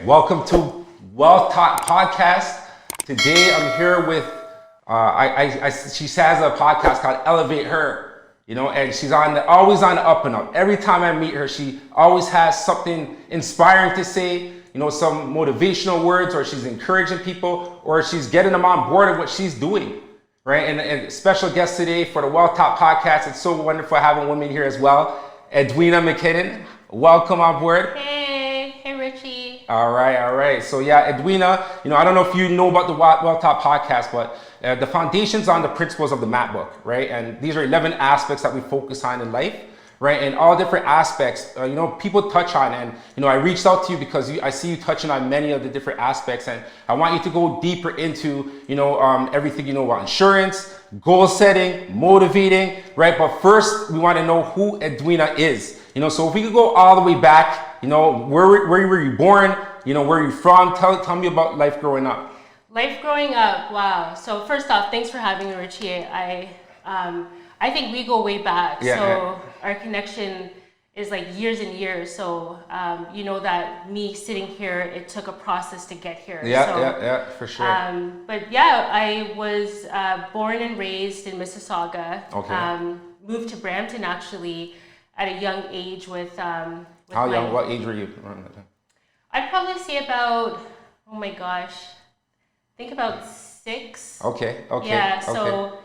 Welcome to Wealth Talk Podcast. Today I'm here with, she has a podcast called Elevate Her, and she's always on the up and up. Every time I meet her, she always has something inspiring to say, some motivational words, or she's encouraging people, or she's getting them on board of what she's doing, right? And special guest today for the Wealth Talk Podcast. It's so wonderful having women here as well. Edwina McKennon, welcome on board. Hey Richie. All right. So yeah, Edwina, I don't know if you know about the Wealth Talk Podcast, but the foundation's on the principles of the map book, right? And these are 11 aspects that we focus on in life, right? And all different aspects, people touch on. And, I reached out to you because I see you touching on many of the different aspects. And I want you to go deeper into, everything you know about insurance, goal setting, motivating, right? But first, we want to know who Edwina is. So if we could go all the way back, where were you born? Where are you from? Tell me about life growing up. Life growing up, wow. So first off, thanks for having me, Richie. I think we go way back. Yeah, so our connection is like years and years. So that me sitting here, it took a process to get here. Yeah, for sure. But yeah, I was born and raised in Mississauga. Okay. Moved to Brampton actually at a young age with How young? What age were you around that time? I'd probably say about, oh my gosh, think about 6. Okay. Yeah, so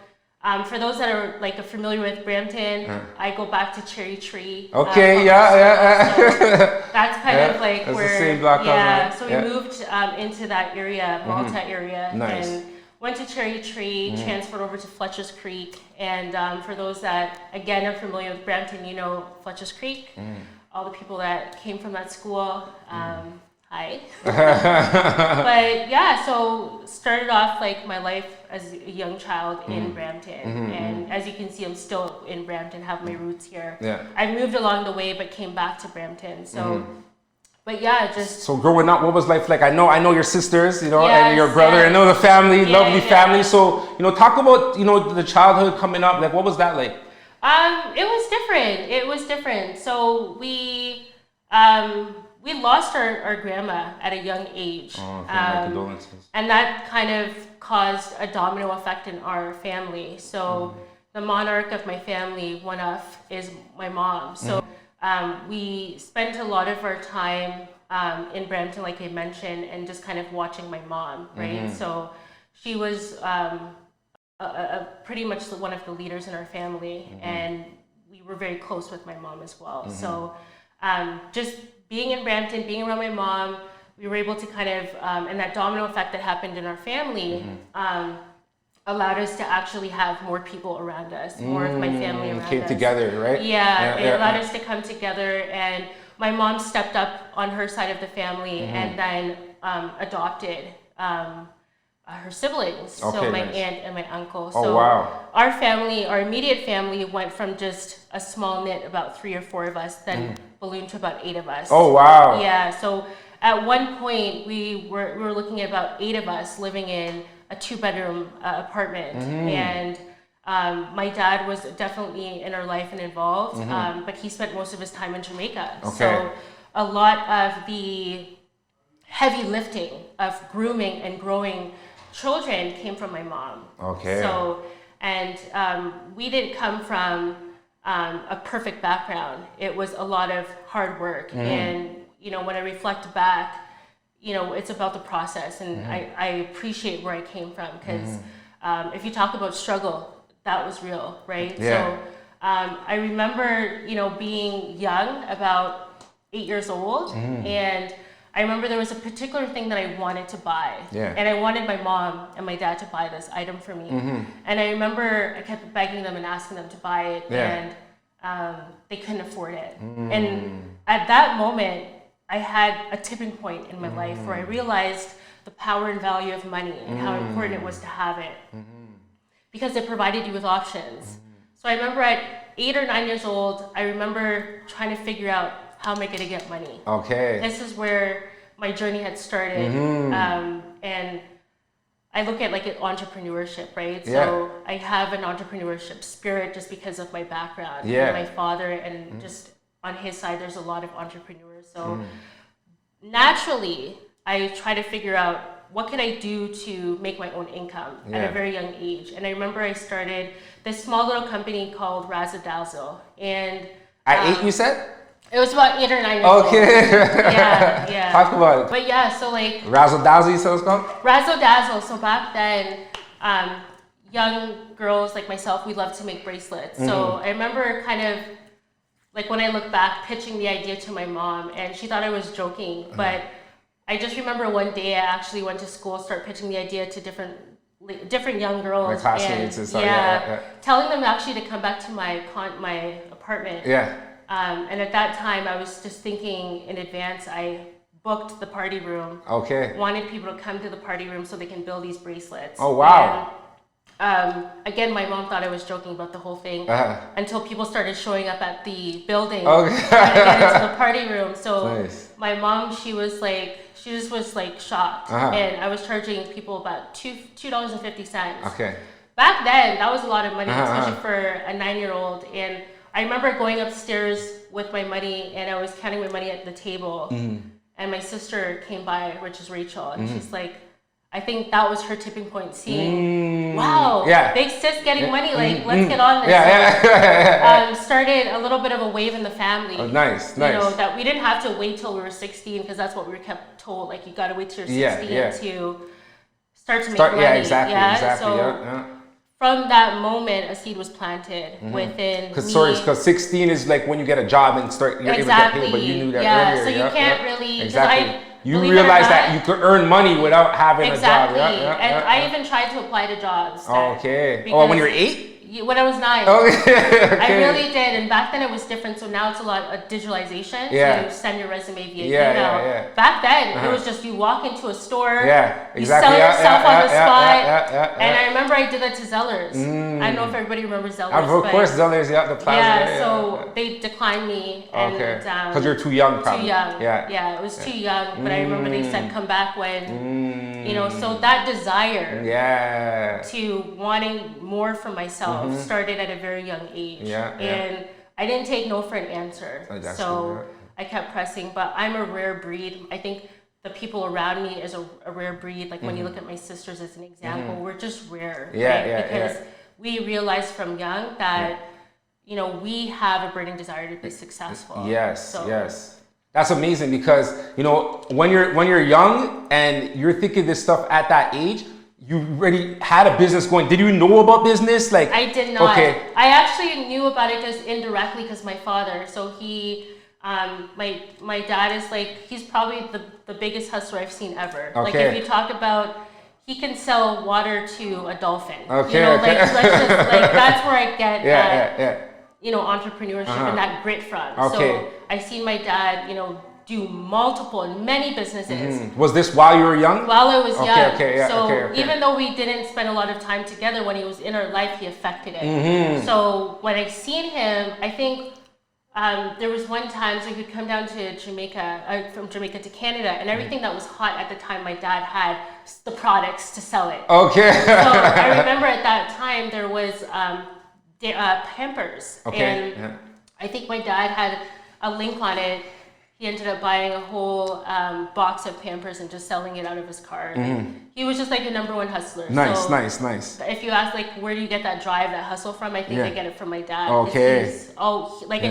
for those that are familiar with Brampton, I go back to Cherry Tree. Okay, So that's kind of like that's where, the same block. So we moved into that area, Malta area, Nice. and went to Cherry Tree, transferred over to Fletcher's Creek, and for those that, again, are familiar with Brampton, Fletcher's Creek, all the people that came from that school, hi. But yeah, so started off my life as a young child in Brampton, and as you can see, I'm still in Brampton, have my roots here. Yeah. I moved along the way, but came back to Brampton, so... But yeah, just... So growing up, what was life like? I know your sisters, Yes, and your brother. I know the family, lovely yeah. family. So, talk about, the childhood coming up. Like, what was that like? It was different. So we lost our grandma at a young age. Oh, okay. My condolences. And that kind of caused a domino effect in our family. So the monarch of my family, one of, is my mom. So we spent a lot of our time in Brampton, like I mentioned, and just kind of watching my mom, right? So she was pretty much one of the leaders in our family, and we were very close with my mom as well. So just being in Brampton, being around my mom, we were able to kind of, and that domino effect that happened in our family allowed us to actually have more people around us, more of my family around us. Came together, right? Yeah, it allowed us to come together, and my mom stepped up on her side of the family and then adopted her siblings, so my aunt and my uncle. So wow. Our family, our immediate family, went from just a small knit, about 3 or 4 of us, then ballooned to about 8 of us. Oh wow. Yeah, so at one point we were looking at about 8 of us living in a 2-bedroom apartment, and my dad was definitely in our life and involved, but he spent most of his time in Jamaica. Okay. So a lot of the heavy lifting of grooming and growing children came from my mom. Okay. So, and we didn't come from a perfect background. It was a lot of hard work, and when I reflect back, it's about the process, and I appreciate where I came from, because if you talk about struggle, that was real, right? Yeah. So I remember, being young, about 8 years old, and I remember there was a particular thing that I wanted to buy, and I wanted my mom and my dad to buy this item for me, and I remember I kept begging them and asking them to buy it, and they couldn't afford it, and at that moment, I had a tipping point in my life where I realized the power and value of money and how important it was to have it, because it provided you with options. So I remember at 8 or 9 years old, I remember trying to figure out, how am I going to get money? Okay. This is where my journey had started, and I look at entrepreneurship, right? So I have an entrepreneurship spirit just because of my background. My father, and just on his side, there's a lot of entrepreneurs. So naturally, I tried to figure out what could I do to make my own income at a very young age. And I remember I started this small little company called Razzle Dazzle. And at 8, you said? It was about 8 or 9 years old. Okay. Yeah. Talk about it. But yeah, so like Razzle Dazzle, you said it's called? Razzle Dazzle. So back then, young girls like myself, we loved to make bracelets. So I remember kind of like when I look back, pitching the idea to my mom, and she thought I was joking. But I just remember one day I actually went to school, start pitching the idea to different young girls, my classmates and stuff. Telling them actually to come back to my apartment. And at that time, I was just thinking in advance. I booked the party room. Wanted people to come to the party room so they can build these bracelets. Oh wow! And, again, my mom thought I was joking about the whole thing until people started showing up at the building trying to get into the party room. So my mom, she just was like shocked, and I was charging people about $2.50. Back then, that was a lot of money, especially for a 9-year-old. And I remember going upstairs with my money, and I was counting my money at the table, and my sister came by, which is Rachel, and she's like, I think that was her tipping point, seeing, wow, big sis getting money, like, let's get on this. Started a little bit of a wave in the family. Nice. You know, that we didn't have to wait till we were 16, because that's what we were kept told, like, you gotta wait till you're 16 to start to make money. Exactly. So, from that moment, a seed was planted within Because 16 is like when you get a job and start, you're able to get paid, but you knew that earlier. So you can't really... Exactly. You realize that you could earn money without having a job. I even tried to apply to jobs. When you were 8? When I was 9. I really did. And back then it was different. So now it's a lot of digitalization. So you send your resume via email. Back then it was just you walk into a store, you sell yourself on the spot. And I remember I did that to Zellers. I don't know if everybody remembers Zellers. Of course, Zellers, the plaza. So they declined me. Because you're too young, probably. Too young. It was too young. But I remember they said come back when, you know, so that desire to wanting more for myself started at a very young age. And I didn't take no for an answer. I kept pressing, but I'm a rare breed. I think the people around me is a rare breed. Like when you look at my sisters as an example, we're just rare. Because we realized from young that, you know, we have a burning desire to be successful. Yes. That's amazing, because, you know, when you're young and you're thinking this stuff at that age, you already had a business going. Did you know about business? Like, I did not. I actually knew about it just indirectly because my father. So he, my dad is like, he's probably the biggest hustler I've seen ever. Like if you talk about, he can sell water to a dolphin. You know, like let's just like that's where I get that. You know, entrepreneurship and that grit from. So I seen my dad, you know, do many businesses. Was this while you were young? While I was young. Even though we didn't spend a lot of time together, when he was in our life, he affected it. So when I seen him, I think there was one time, so he would come down to Jamaica, from Jamaica to Canada, and everything that was hot at the time, my dad had the products to sell it. So I remember at that time there was Pampers, and I think my dad had a link on it. He ended up buying a whole box of Pampers and just selling it out of his car. He was just like the #1 hustler. Nice. If you ask, like, where do you get that drive, that hustle from? I think I get it from my dad. I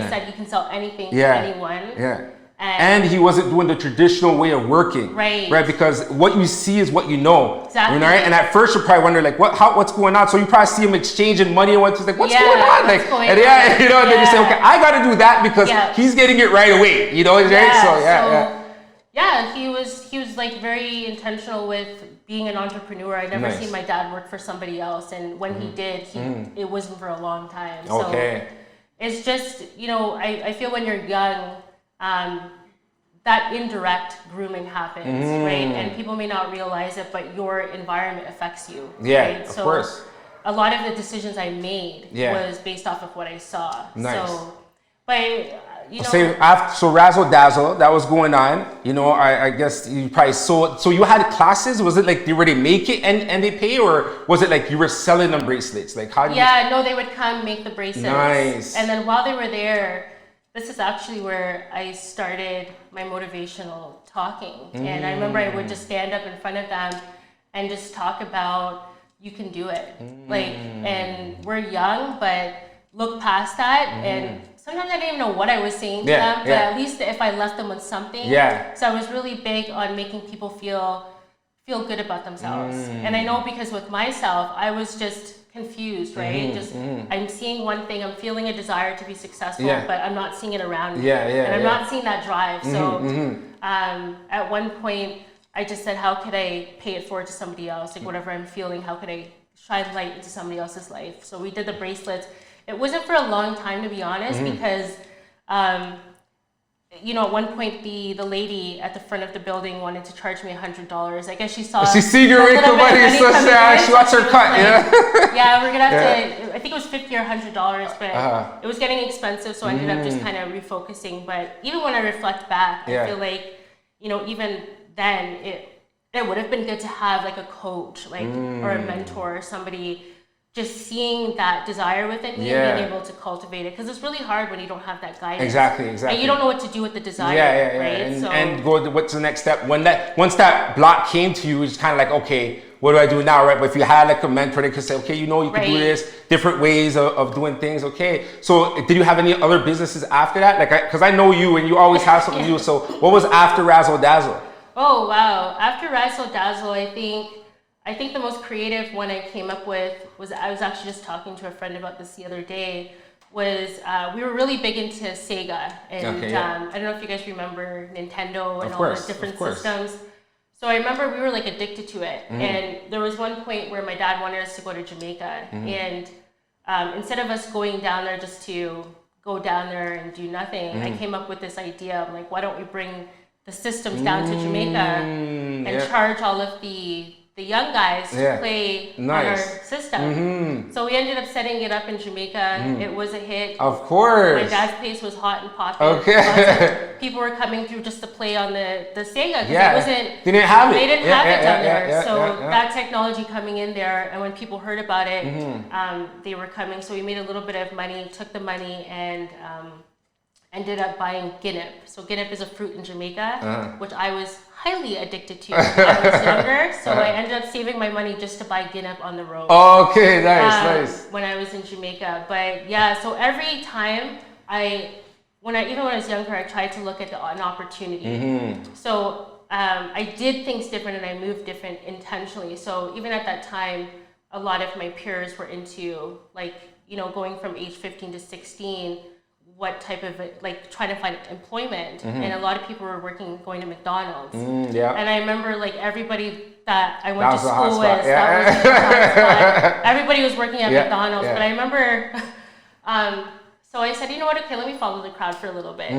said, he can sell anything to anyone. And he wasn't doing the traditional way of working, right? Because what you see is what you know, exactly. Right? And at first you probably wonder, like, what's going on? So you probably see him exchanging money, and what's like, what's going on? Like, you know, and then you say, okay, I got to do that because he's getting it right away, you know, right? So he was like very intentional with being an entrepreneur. I never seen my dad work for somebody else, and when he did, it wasn't for a long time. So it's just, you know, I feel when you're young, that indirect grooming happens, right? And people may not realize it, but your environment affects you. Right? Of course. A lot of the decisions I made was based off of what I saw. So, but you know, so Razzle Dazzle, that was going on. You know, I guess you probably saw. So you had classes. Was it like they already make it and they pay, or was it like you were selling them bracelets? Like how? No, they would come make the bracelets. Nice. And then while they were there, this is actually where I started my motivational talking. And I remember I would just stand up in front of them and just talk about, you can do it. Like, and we're young, but look past that. And sometimes I didn't even know what I was saying to them, but at least if I left them with something. So I was really big on making people feel good about themselves. And I know because with myself, I was just confused, right? I'm seeing one thing, I'm feeling a desire to be successful, but I'm not seeing it around me. And I'm not seeing that drive. So at one point, I just said, how could I pay it forward to somebody else? Like whatever I'm feeling, how could I shine light into somebody else's life? So we did the bracelets. It wasn't for a long time, to be honest, because you know, at one point the lady at the front of the building wanted to charge me $100. I guess she saw. She seen your income money, so she wants her cut. Like, yeah, we're gonna have to. I think it was $50 or $100, but it was getting expensive, so I ended up just kind of refocusing. But even when I reflect back, I feel like, you know, even then it would have been good to have like a coach, like or a mentor, or somebody. Just seeing that desire within me and being able to cultivate it, because it's really hard when you don't have that guidance. Exactly. And you don't know what to do with the desire, right? And go, what's the next step? Once that block came to you, it's kind of like, okay, what do I do now, right? But if you had like a mentor that could say, okay, you know, you can do this, different ways of doing things, okay. So did you have any other businesses after that? Like, because I know you and you always have something to do. So what was after Razzle Dazzle? Oh, wow. After Razzle Dazzle, I think the most creative one I came up with was, I was actually just talking to a friend about this the other day, was we were really big into Sega. And I don't know if you guys remember Nintendo and all the different systems. So I remember we were like addicted to it. And there was one point where my dad wanted us to go to Jamaica. And instead of us going down there just to go down there and do nothing, I came up with this idea. I'm like, why don't we bring the systems down to Jamaica and charge all of the young guys to play on our system. So we ended up setting it up in Jamaica. It was a hit. Of course. My dad's place was hot and popping. People were coming through just to play on the Sega, because it wasn't. They didn't have it down there. So that technology coming in there, and when people heard about it, they were coming. So we made a little bit of money, took the money, and ended up buying guinep. So guinep is a fruit in Jamaica, which I was highly addicted to when I was younger. So I ended up saving my money just to buy guinep on the road. Okay, nice. When I was in Jamaica. But yeah, so every time even when I was younger, I tried to look at an opportunity. So I did things different and I moved different intentionally. So even at that time, a lot of my peers were into, like, you know, going from age 15 to 16, what type of, like, trying to find employment. And a lot of people were going to McDonald's. And I remember, like, everybody that I went to school with, everybody was working at McDonald's. But I remember, so I said, you know what, okay, let me follow the crowd for a little bit.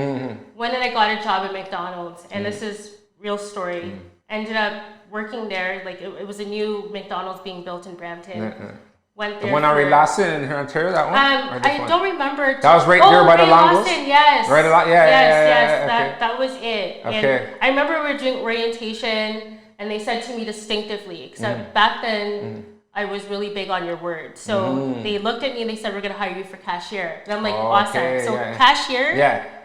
When did I got a job at McDonald's? And this is real story. Ended up working there, like, it was a new McDonald's being built in Brampton. Went there. The one on Lawson in Ontario, that one? I don't remember. That was right there by the Longos? Yes. Right along, Yes. That was it. And I remember we were doing orientation, and they said to me distinctively, except back then, I was really big on your word. So they looked at me and they said, we're going to hire you for cashier. And I'm like, awesome. So cashier?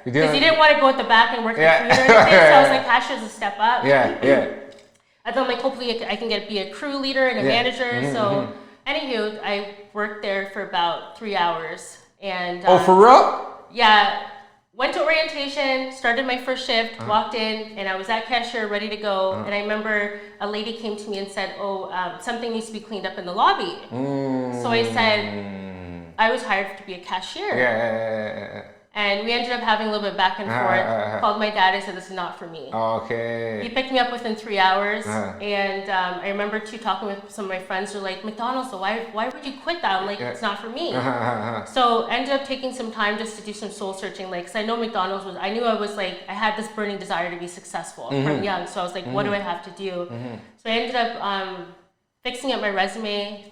Because you didn't want to go at the back and work the food or anything. So I was like, cashier's a step up. And then I'm like, hopefully I can be a crew leader and a manager. So anywho, I worked there for about 3 hours. And for real? Yeah. Went to orientation, started my first shift, walked in, and I was at cashier ready to go. And I remember a lady came to me and said, something needs to be cleaned up in the lobby. So I said, I was hired to be a cashier. And we ended up having a little bit back and forth. Called my dad and said, this is not for me. He picked me up within 3 hours. And I remember too talking with some of my friends who were like, McDonald's, so why would you quit that? I'm like, it's not for me. So ended up taking some time just to do some soul searching. Like, cause I know McDonald's I had this burning desire to be successful from young. So I was like, what do I have to do? So I ended up fixing up my resume,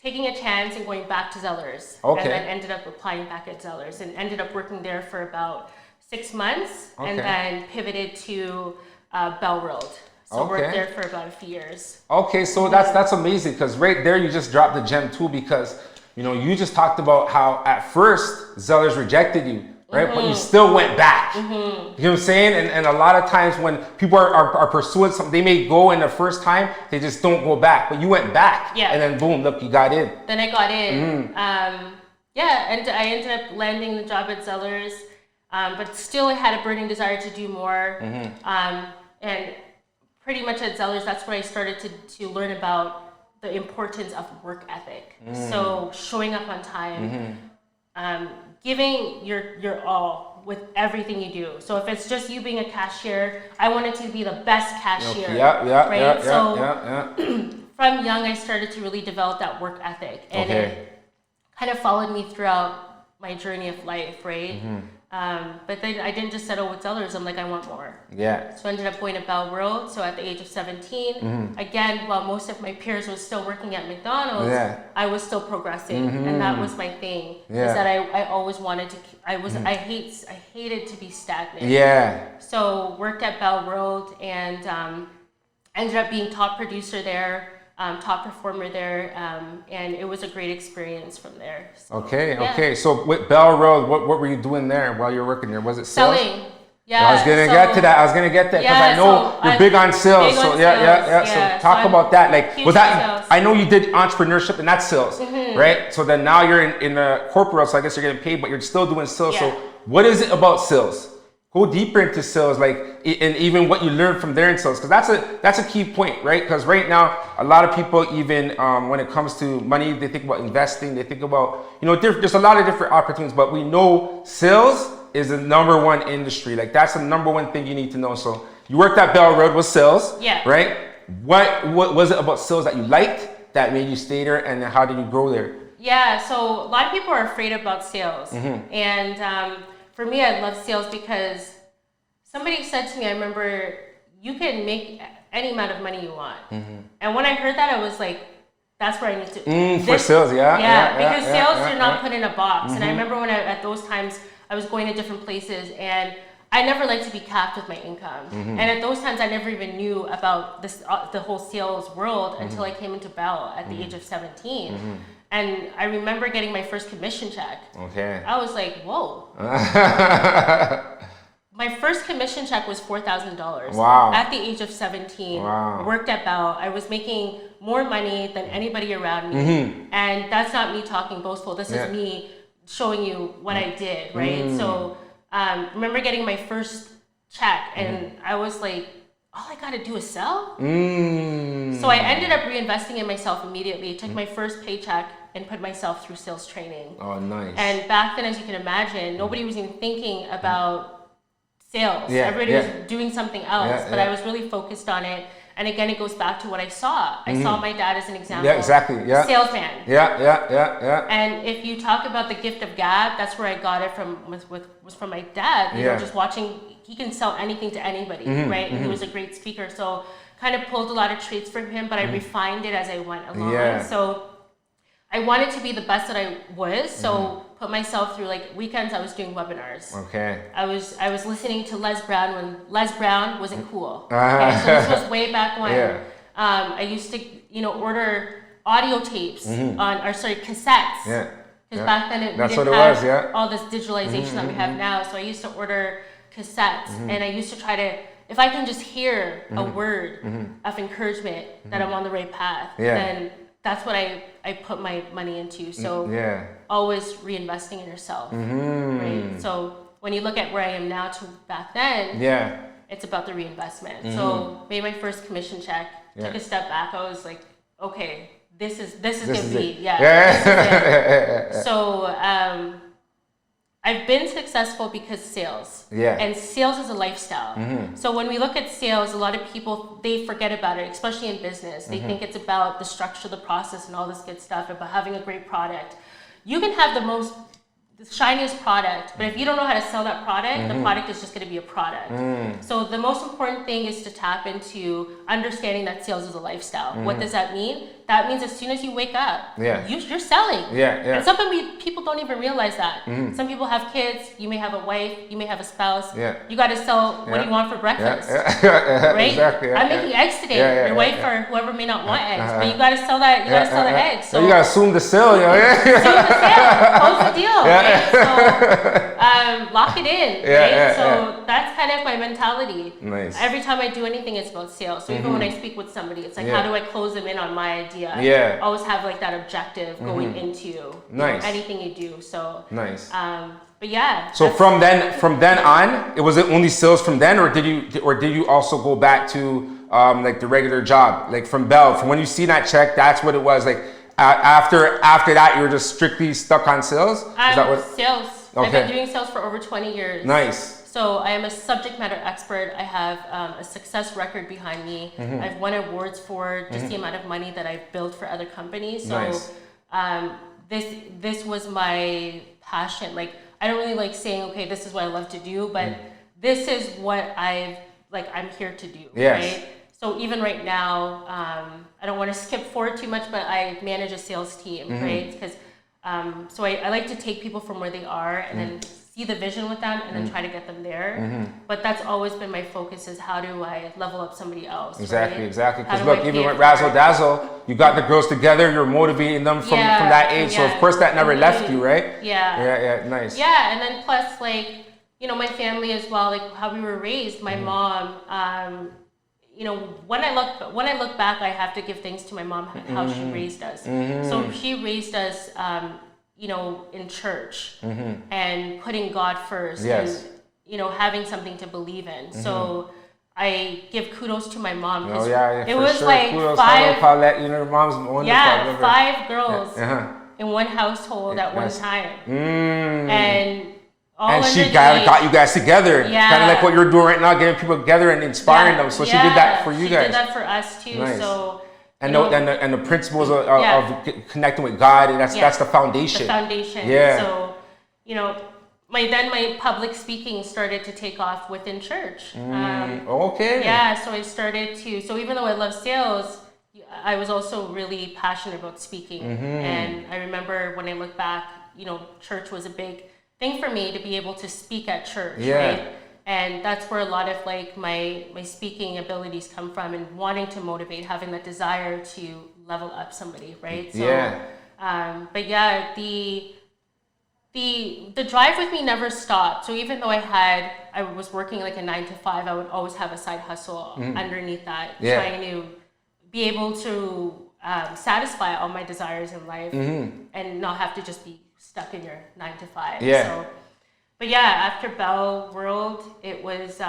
taking a chance and going back to Zellers. And then ended up applying back at Zellers and ended up working there for about 6 months and then pivoted to Bellroad. So worked there for about a few years. So that's amazing, because right there you just dropped the gem too, because you know, you just talked about how at first Zellers rejected you, right? But you still went back. You know what I'm saying? And a lot of times when people are pursuing something, they may go in the first time, they just don't go back. But you went back. Yeah. And then boom, look, you got in. Then I got in. And I ended up landing the job at Zellers. But still I had a burning desire to do more. And pretty much at Zellers, that's where I started to learn about the importance of work ethic. So showing up on time, giving your all with everything you do. So if it's just you being a cashier, I wanted to be the best cashier. From young, I started to really develop that work ethic, and it kind of followed me throughout my journey of life, right? But then I didn't just settle with Zellers. I'm like, I want more. So I ended up going to Bell World. So at the age of 17, again, while most of my peers was still working at McDonald's, I was still progressing, and that was my thing. Is that I always wanted to. I hated to be stagnant. So worked at Bell World and ended up being top producer there. Top performer there, and it was a great experience from there. So, okay. So with Bell Road, what were you doing there while you were working there? Was it sales? Selling. I was gonna get to that. because I know you're big on sales. So talk about that. Like, was that? Sales. I know you did entrepreneurship, and that's sales, right? So then now you're in the corporate, so I guess you're getting paid, but you're still doing sales. So what is it about sales? Go deeper into sales, like, and even what you learned from there in sales, because that's a key point, right? Because right now, a lot of people, even when it comes to money, they think about investing, they think about, there's a lot of different opportunities, but we know sales is the number one industry. Like, that's the number one thing you need to know. So you worked at Bell Road with sales, right? What was it about sales that you liked that made you stay there, and how did you grow there? So a lot of people are afraid about sales, and for me, I love sales because somebody said to me, I remember, you can make any amount of money you want. And when I heard that, I was like, that's where I need to. For sales, because sales you're not put in a box. And I remember when at those times, I was going to different places, and I never liked to be capped with my income. And at those times, I never even knew about this the whole sales world until I came into Bell at the age of 17. And I remember getting my first commission check. I was like, whoa. My first commission check was $4,000. Wow. At the age of 17. Wow. Worked at Bell. I was making more money than anybody around me. And that's not me talking boastful. This is me showing you what I did, right? So remember getting my first check, and I was like, all I gotta do is sell? So I ended up reinvesting in myself immediately. Took my first paycheck and put myself through sales training. Oh, nice. And back then, as you can imagine, nobody was even thinking about sales. Everybody was doing something else, but I was really focused on it. And again, it goes back to what I saw. I saw my dad as an example. Salesman. And if you talk about the gift of gab, that's where I got it from. Was from my dad. You know, just watching. He can sell anything to anybody, right? And he was a great speaker. So kind of pulled a lot of traits from him, but I refined it as I went along. So I wanted to be the best that I was. So put myself through, like, weekends I was doing webinars. I was listening to Les Brown when Les Brown wasn't cool. So this was way back when. I used to, order audio tapes cassettes. Because back then we didn't have all this digitalization that we have now. So I used to order cassettes, and I used to try to, if I can just hear a word of encouragement that I'm on the right path, then that's what I put my money into. So always reinvesting in yourself, right? So when you look at where I am now to back then, it's about the reinvestment. So made my first commission check, took a step back. I was like, okay, this is gonna be So I've been successful because sales. And sales is a lifestyle. So when we look at sales, a lot of people, they forget about it, especially in business. They think it's about the structure, the process, and all this good stuff, about having a great product. You can have the shiniest product, but if you don't know how to sell that product, the product is just going to be a product. So the most important thing is to tap into understanding that sales is a lifestyle. What does that mean? That means as soon as you wake up, you're selling. And some people don't even realize that. Some people have kids, you may have a wife, you may have a spouse. You got to sell what do you want for breakfast, right? Exactly. I'm making eggs today. Your wife or whoever may not want eggs, but you got to sell that. You got to sell the eggs. So you got to assume the sale. Assume the sale. Close the deal. Right? So lock it in, right? So that's kind of my mentality. Nice. Every time I do anything, it's about sales. So even when I speak with somebody, it's like, how do I close them in on my idea? Yeah. Always have like that objective going into you know, anything you do. So nice. But yeah. So from then on, was it only sales from then, or did you also go back to like the regular job, like from Bell? From when you see that check, that's what it was like. After that, you were just strictly stuck on sales? Is that what? Sales. Okay. I've been doing sales for over 20 years. Nice. So I am a subject matter expert. I have a success record behind me. I've won awards for just the amount of money that I've built for other companies. So this was my passion. Like, I don't really like saying, okay, this is what I love to do, but this is what I'm here to do, right? So even right now, I don't want to skip forward too much, but I manage a sales team, right? Because so I like to take people from where they are and then see the vision with them and then try to get them there. But that's always been my focus, is how do I level up somebody else? Exactly, right? exactly. Because look, even with Razzle Dazzle, you got the girls together, you're motivating them from that age. So of course that never left you, right? Yeah, nice. Yeah, and then plus like, you know, my family as well, like how we were raised, my mom, you know, when I look back, I have to give thanks to my mom, how she raised us. So she raised us, you know, in church and putting God first and, you know, having something to believe in. So I give kudos to my mom. It was sure. Like kudos, Paulette, you know, your mom's wonderful. Yeah, 5 girls in one household at one time. And she got you guys together. Kind of like what you're doing right now, getting people together and inspiring them. So she did that for you guys. She did that for us too. Nice. So and the principles of connecting with God, and that's the foundation. The foundation. Yeah. So, you know, my public speaking started to take off within church. Okay. Yeah. So I started to. So even though I love sales, I was also really passionate about speaking. And I remember when I look back, you know, church was a big thing for me to be able to speak at church, right? And that's where a lot of like my speaking abilities come from, and wanting to motivate, having that desire to level up somebody, right? So, but yeah, the drive with me never stopped. So even though I was working like a 9 to 5, I would always have a side hustle underneath that, trying to be able to satisfy all my desires in life and not have to just be stuck in your 9 to 5. So, but yeah, after Bell World, it was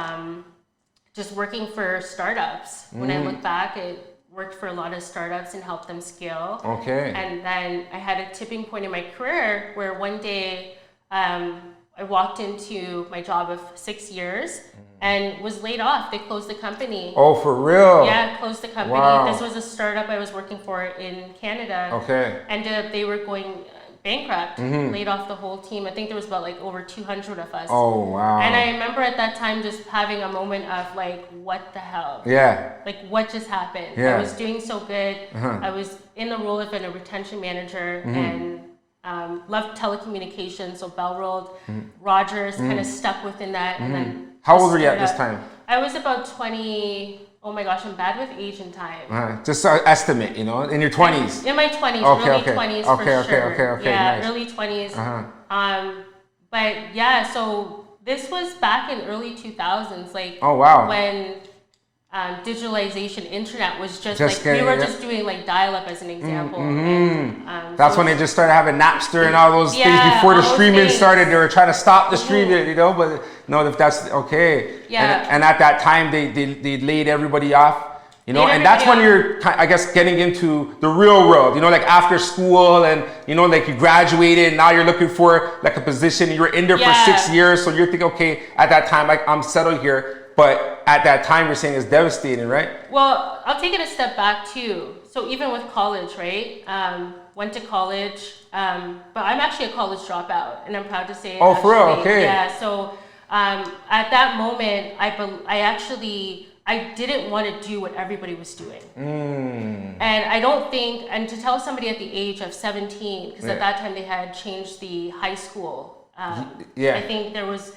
just working for startups. When I look back, it worked for a lot of startups and helped them scale. Okay. And then I had a tipping point in my career where one day I walked into my job of 6 years and was laid off. They closed the company. Oh, for real? Yeah, closed the company. Wow. This was a startup I was working for in Canada. Okay. Ended up, they were going bankrupt, laid off the whole team. I think there was about like over 200 of us. Oh, wow. And I remember at that time just having a moment of like, what the hell? Like, what just happened? I was doing so good. I was in the role of a retention manager and loved telecommunications. So Bell World, Rogers kind of stuck within that. And then how old were you at this time? I was about 20. Oh my gosh, I'm bad with age and time. Just estimate, you know, in your 20s. In my 20s, early 20s for sure. Yeah, nice. Early 20s. But yeah, so this was back in early 2000s, like when digitalization, internet was just like, we were just doing like dial-up as an example. And, that's when they just started having Napster and all those things before the streaming started. They were trying to stop the streaming, you know, but no, if that's okay. And at that time, they laid everybody off, you know, and that's when you're, I guess, getting into the real world, you know, like after school and, you know, like you graduated and now you're looking for like a position. You were in there for 6 years. So you're thinking, okay, at that time, like I'm settled here. But at that time, you're saying it's devastating, right? Well, I'll take it a step back too. So even with college, right? Went to college, but I'm actually a college dropout, and I'm proud to say. Oh, for real? Okay. Yeah. So at that moment, I didn't want to do what everybody was doing. And I don't think, and to tell somebody at the age of 17, because at that time they had changed the high school. I think there was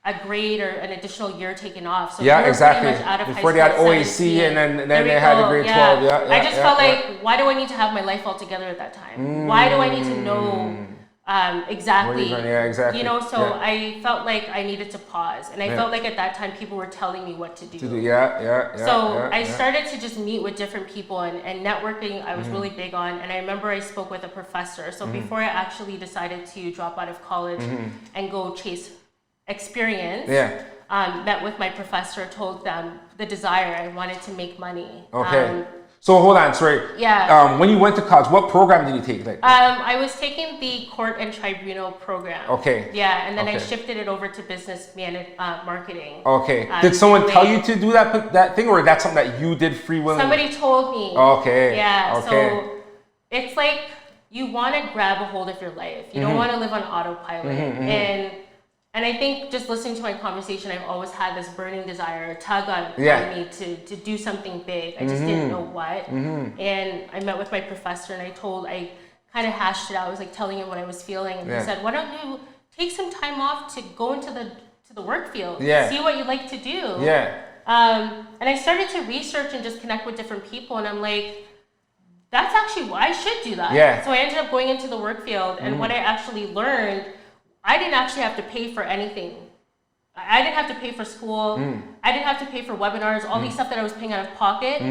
a grade or an additional year taken off. So exactly. Pretty much out of before they had OAC and then they had a grade 12. I just felt like, why do I need to have my life all together at that time? Why do I need to know Exactly. Yeah, exactly. You know, so Yeah. I felt like I needed to pause, and I felt like at that time people were telling me what to do. So I started to just meet with different people, and networking I was really big on. And I remember I spoke with a professor. So before I actually decided to drop out of college and go chase experience, met with my professor, told them the desire I wanted to make money. Okay. So hold on, sorry. Yeah. When you went to college, what program did you take? Like, I was taking the court and tribunal program. Okay. Yeah, and then I shifted it over to business marketing. Okay. Did someone tell you to do that thing, or that's something that you did free willingly? Somebody told me. Okay. Yeah. Okay. So it's like you want to grab a hold of your life. You don't want to live on autopilot. And I think just listening to my conversation, I've always had this burning desire, a tug on me to do something big. I just didn't know what. And I met with my professor, and I kind of hashed it out. I was like telling him what I was feeling, and he said, "Why don't you take some time off to go into the work field, see what you like to do?" And I started to research and just connect with different people, and I'm like, that's actually why I should do that. So I ended up going into the work field, and what I actually learned, I didn't actually have to pay for anything. I didn't have to pay for school. I didn't have to pay for webinars, all these stuff that I was paying out of pocket.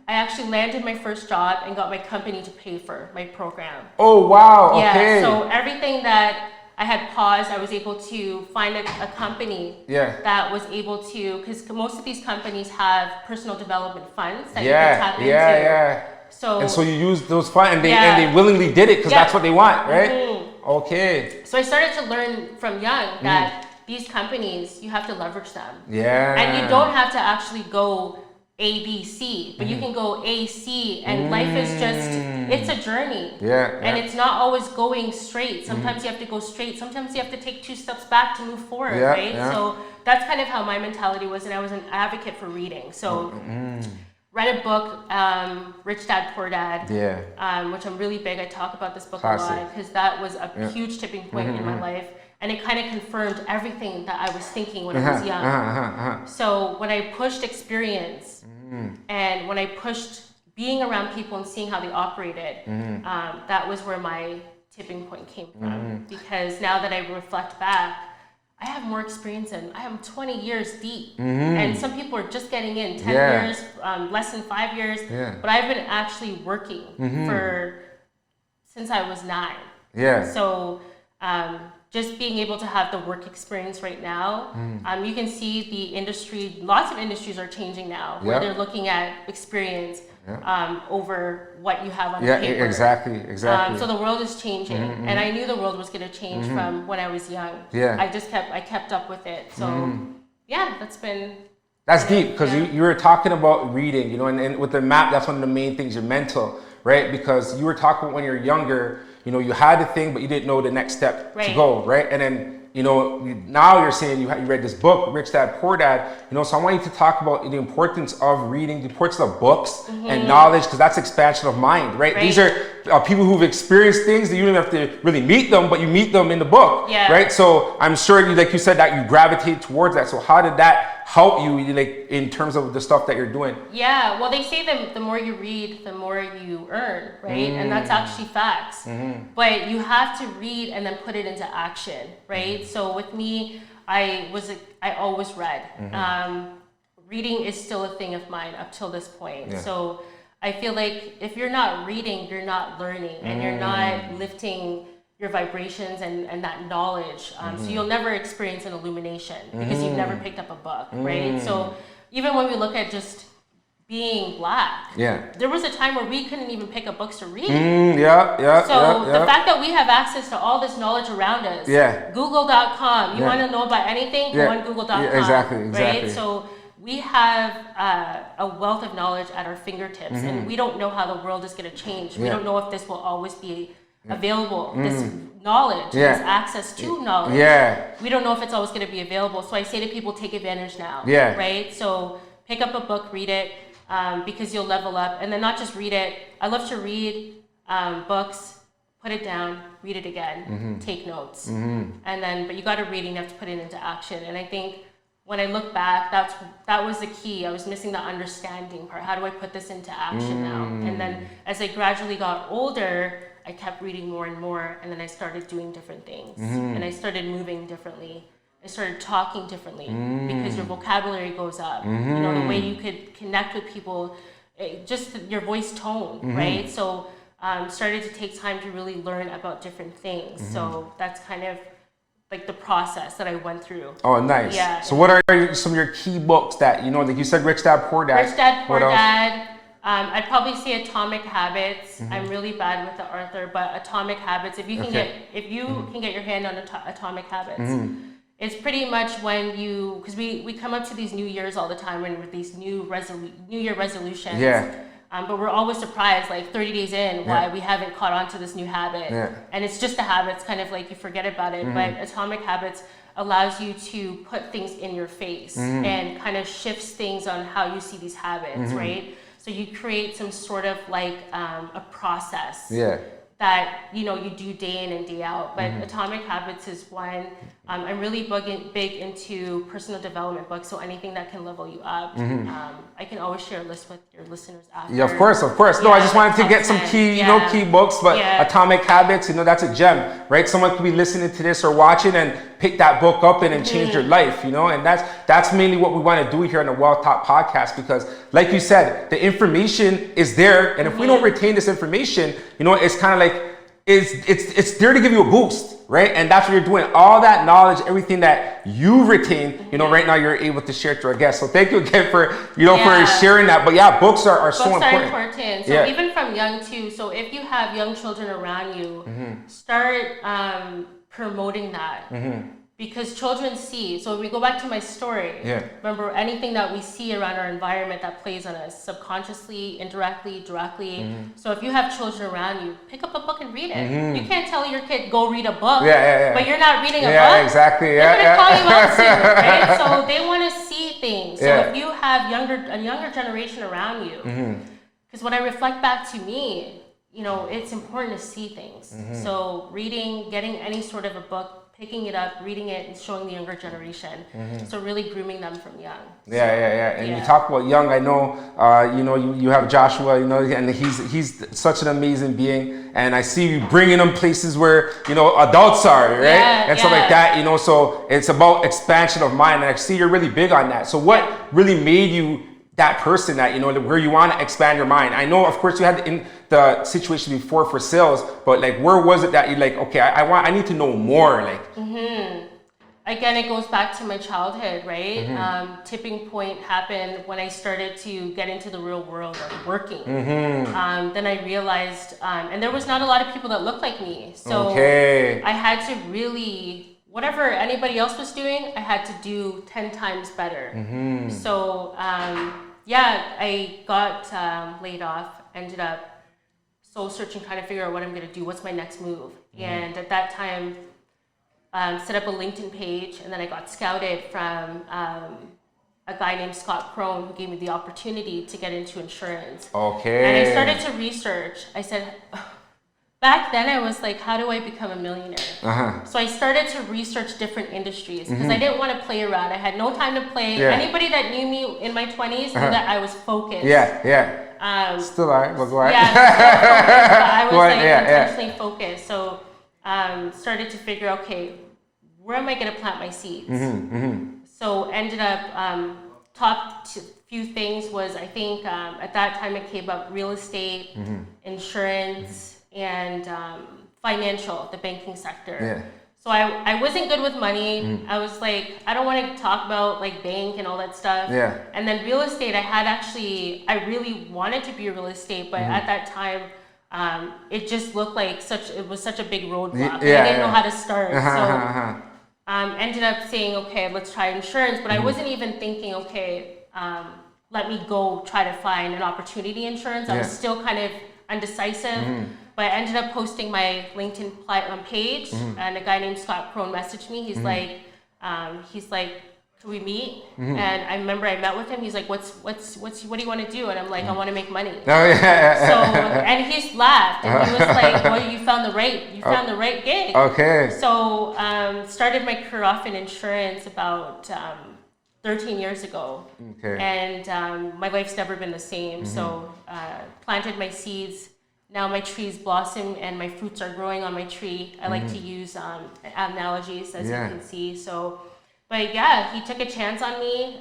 I actually landed my first job and got my company to pay for my program. Oh, wow. Okay. Yeah, so everything that I had paused, I was able to find a company that was able to, because most of these companies have personal development funds that you can tap into. And so you used those funds, and they willingly did it because that's what they want, right? Okay. So I started to learn from young that these companies, you have to leverage them. And you don't have to actually go A, B, C, but you can go A, C, and life is just, it's a journey. And it's not always going straight. Sometimes you have to go straight. Sometimes you have to take 2 steps back to move forward, right? So that's kind of how my mentality was, and I was an advocate for reading. So read a book, Rich Dad, Poor Dad, which I'm really big. I talk about this book a lot because that was a huge tipping point in my life. And it kind of confirmed everything that I was thinking when I was young. So when I pushed experience and when I pushed being around people and seeing how they operated, that was where my tipping point came from. Because now that I reflect back, I have more experience in. I am 20 years deep, and some people are just getting in 10 years, less than 5 years. But I've been actually working since I was 9. So just being able to have the work experience right now, you can see the industry. Lots of industries are changing now, where they're looking at experience over what you have on the paper. Exactly. So the world is changing, and I knew the world was going to change from when I was young. I kept up with it. So that's deep, because you were talking about reading, and with the map, that's one of the main things, your mental, right? Because you were talking about when you're younger, you had the thing, but you didn't know the next step to go, right? And then now you're saying you read this book, Rich Dad, Poor Dad, so I want you to talk about the importance of reading, the importance of books and knowledge, because that's expansion of mind, right? These are people who've experienced things that you don't have to really meet them, but you meet them in the book, right? So I'm sure, like you said, that you gravitate towards that. So how did that help you, like, in terms of the stuff that you're doing? Yeah, well, they say that the more you read, the more you earn, right? And that's actually facts. But you have to read and then put it into action, right? So with me, I always read. Reading is still a thing of mine up till this point. So I feel like if you're not reading, you're not learning, and you're not lifting your vibrations and that knowledge. So you'll never experience an illumination because you've never picked up a book, right? So even when we look at just being Black, there was a time where we couldn't even pick up books to read. So the fact that we have access to all this knowledge around us, Google.com, you want to know about anything, go on Google.com, exactly. right? So we have a wealth of knowledge at our fingertips, and we don't know how the world is going to change. We don't know if this will always be available, this knowledge, this access to knowledge. We don't know if it's always going to be available. So I say to people, take advantage now, right? So pick up a book, read it, because you'll level up. And then not just read it. I love to read books, put it down, read it again, take notes. And then, but you got to read and you have to put it into action. And I think when I look back, that was the key. I was missing the understanding part. How do I put this into action now? And then as I gradually got older, I kept reading more and more, and then I started doing different things, and I started moving differently. I started talking differently because your vocabulary goes up. You know, the way you could connect with people, just your voice tone, right? So started to take time to really learn about different things. So that's kind of like the process that I went through. Oh, nice. Yeah. So what are some of your key books that, you know, like you said, Rich Dad, Poor Dad. Rich Dad, Poor Dad. I'd probably say Atomic Habits. I'm really bad with the author, but Atomic Habits. If you can get your hand on Atomic Habits, it's pretty much when you, because we come up to these New Year's all the time and with these New Year resolutions. Yeah. But we're always surprised, like 30 days in, why we haven't caught on to this new habit. Yeah. And it's just a habit. It's kind of like you forget about it. But Atomic Habits allows you to put things in your face and kind of shifts things on how you see these habits, right? So you create some sort of like a process that, you know, you do day in and day out. But Atomic Habits is one. I'm really big into personal development books, so anything that can level you up. I can always share a list with your listeners after. Yeah, of course. No, I just wanted to get some key, you know, key books, but Atomic Habits, you know, that's a gem, right? Someone could be listening to this or watching and pick that book up and change their life, you know, and that's mainly what we want to do here on the Wealth Talk podcast, because like you said, the information is there, and if we don't retain this information, you know, it's kind of like, it's there to give you a boost, right? And that's what you're doing. All that knowledge, everything that you retain, you know, right now you're able to share to our guests. So thank you again for, you know, for sharing that. But yeah, books are so important. Books are important. So even from young too. So if you have young children around you, start promoting that. Because children see. So if we go back to my story, remember anything that we see around our environment that plays on us subconsciously, indirectly, directly. So if you have children around you, pick up a book and read it. You can't tell your kid, go read a book, but you're not reading a book. Yeah, exactly. They're going to call you out soon, right? So they want to see things. So if you have a younger generation around you, because when I reflect back to me, you know, it's important to see things. So reading, getting any sort of a book, picking it up, reading it, and showing the younger generation. So really grooming them from young. And you talk about young. I know, you know, you have Joshua, you know, and he's such an amazing being. And I see you bringing him places where, you know, adults are, right? And stuff like that, you know. So it's about expansion of mind. And I see you're really big on that. So what really made you that person that, you know, where you want to expand your mind? I know, of course, you had in the situation before for sales, but like, where was it that you like, okay, I need to know more, like? Again, it goes back to my childhood, right? Tipping point happened when I started to get into the real world of working. Then I realized, and there was not a lot of people that looked like me. So I had to really, whatever anybody else was doing, I had to do 10 times better. So I got laid off, ended up soul searching, trying to figure out what I'm going to do, what's my next move. And at that time, set up a LinkedIn page, and then I got scouted from a guy named Scott Crone, who gave me the opportunity to get into insurance. And I started to research. I said, back then I was like, how do I become a millionaire? So I started to research different industries because I didn't want to play around. I had no time to play. Anybody that knew me in my 20s knew that I was focused. Still are, but go ahead. I was intentionally focused. So started to figure, okay, where am I going to plant my seeds? So ended up, top few things was, I think at that time it came up real estate, insurance, and financial, the banking sector. So I wasn't good with money. I was like, I don't want to talk about like bank and all that stuff. And then real estate, I really wanted to be real estate, but at that time, it just looked like it was such a big roadblock. I didn't know how to start. So ended up saying, okay, let's try insurance, but I wasn't even thinking, okay, let me go try to find an opportunity insurance. I was still kind of undecisive. But I ended up posting my LinkedIn page, and a guy named Scott Crone messaged me. He's like, can we meet? And I remember I met with him. He's like, what do you want to do? And I'm like, I want to make money. So, and he laughed, and he was like, well, you found the right gig. So, started my career off in insurance about 13 years ago. And my life's never been the same. So, planted my seeds now my trees blossom and my fruits are growing on my tree. I like to use analogies, as you can see. So, but yeah, he took a chance on me.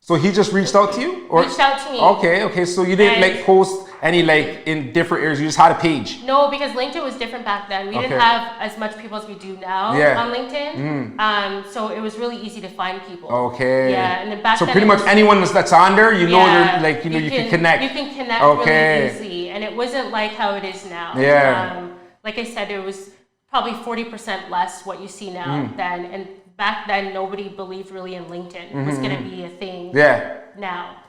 So he just reached out to you? Or? Reached out to me. Okay. So you didn't like post any like in different areas. You just had a page. No, because LinkedIn was different back then. We didn't have as much people as we do now on LinkedIn. So it was really easy to find people. Okay. Yeah, and then back then. So pretty much anyone that's on there, you know, they're like you can connect. You can connect really easily, and it wasn't like how it is now. Yeah. Like I said, it was probably 40% less what you see now then, and back then nobody believed really in LinkedIn. It was gonna be a thing. Yeah. Now.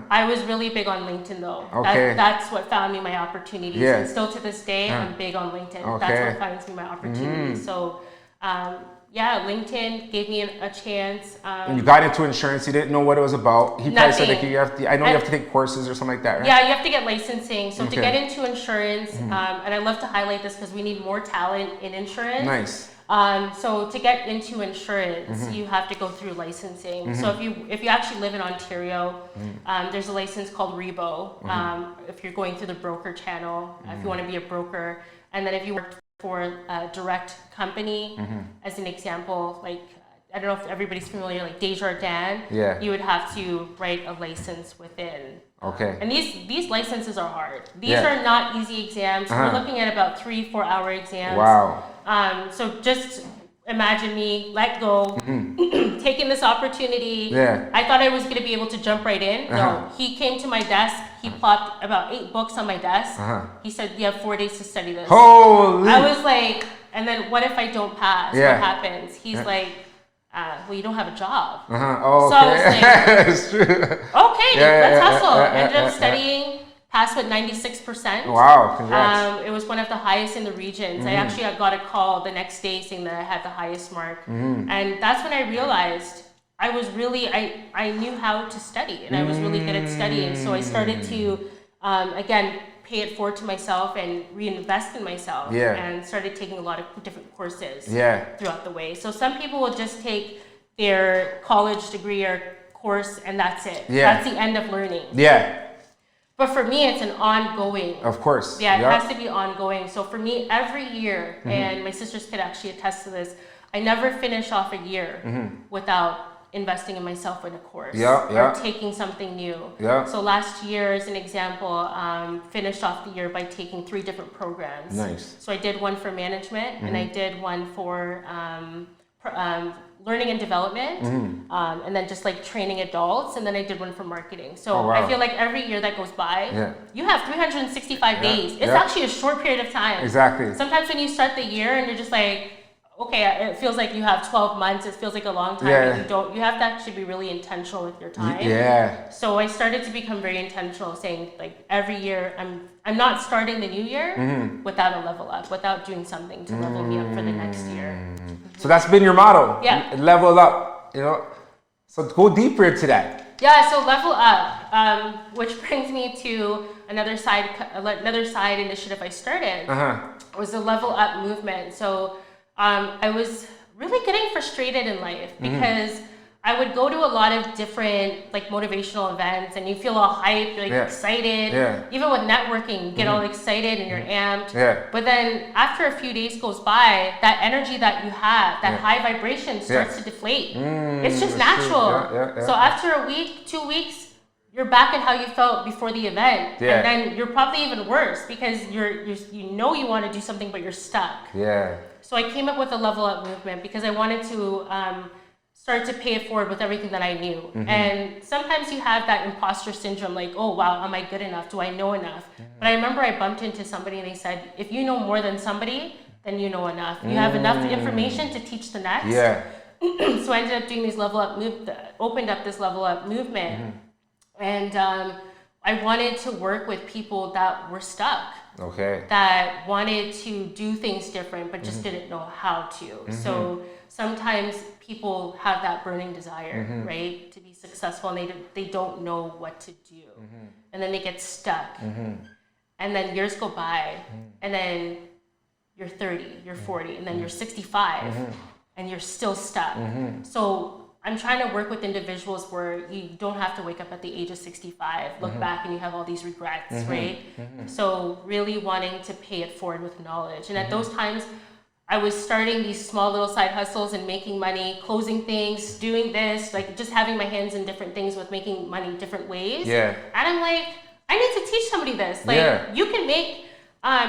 I was really big on LinkedIn though. Okay. That's what found me my opportunities. Yeah. And still to this day, I'm big on LinkedIn. Okay. That's what finds me my opportunities. So, LinkedIn gave me a chance. And you got into insurance. You didn't know what it was about. He probably said like you have to. You have to take courses or something like that, right? Yeah, you have to get licensing. So to get into insurance, and I love to highlight this because we need more talent in insurance. Nice. So to get into insurance, you have to go through licensing. So if you actually live in Ontario, there's a license called Rebo. If you're going through the broker channel, if you want to be a broker, and then if you work for a direct company, as an example, like I don't know if everybody's familiar, like Desjardins, you would have to write a license within. Okay. And these licenses are hard. These are not easy exams. We're looking at about 3-4 hour exams. Wow. So just imagine me let go, taking this opportunity. Yeah. I thought I was going to be able to jump right in. No, he came to my desk. He plopped about 8 books on my desk. He said, "You have 4 days to study this." Holy. I was like, and then what if I don't pass? Yeah. What happens? He's like, well, you don't have a job. Oh, okay. So I was like, it's true. Okay, let's hustle. Ended up studying, passed with 96%. Wow, congrats. It was one of the highest in the regions. I actually got a call the next day saying that I had the highest mark. And that's when I realized I was really, I knew how to study and I was really good at studying. So I started to, again, pay it forward to myself and reinvest in myself and started taking a lot of different courses throughout the way. So some people will just take their college degree or course and that's it. That's the end of learning. But for me, it's an ongoing. Of course. Yeah, it has to be ongoing. So for me, every year, and my sisters could actually attest to this, I never finish off a year without investing in myself in a course or taking something new. So last year, as an example, finished off the year by taking 3 different programs. Nice. So I did one for management and I did one for learning and development, and then just like training adults, and then I did one for marketing. So I feel like every year that goes by, you have 365 days. It's actually a short period of time. Exactly. Sometimes when you start the year and you're just like, okay, it feels like you have 12 months, it feels like a long time, but you have to actually be really intentional with your time. So I started to become very intentional, saying like every year, I'm not starting the new year without a level up, without doing something to level me up for the next year. So that's been your motto. Yeah. Level up, you know. So go deeper into that. Yeah, so level up, which brings me to another side initiative I started, was the level up movement. So I was really getting frustrated in life because I would go to a lot of different like motivational events and you feel all hyped, you're like excited. Even with networking, you get all excited and you're amped. But then after a few days goes by, that energy that you have, that high vibration starts to deflate. It's just natural. So after a week, 2 weeks, you're back in how you felt before the event. And then you're probably even worse because you know you want to do something, but you're stuck. So I came up with a level up movement because I wanted to start to pay it forward with everything that I knew. And sometimes you have that imposter syndrome, like, oh wow, am I good enough? Do I know enough? But I remember I bumped into somebody and they said, if you know more than somebody, then you know enough. You have enough information to teach the next. So I ended up doing these opened up this level up movement. And I wanted to work with people that were stuck. That wanted to do things different, but just didn't know how to. So sometimes people have that burning desire, right, to be successful, and they don't know what to do, and then they get stuck, and then years go by, and then you're 30, you're 40, and then you're 65, and you're still stuck. So I'm trying to work with individuals where you don't have to wake up at the age of 65, look back and you have all these regrets, right? So really wanting to pay it forward with knowledge. And at those times, I was starting these small little side hustles and making money, closing things, doing this, like just having my hands in different things with making money different ways. Yeah. And I'm like, I need to teach somebody this. Like you can make,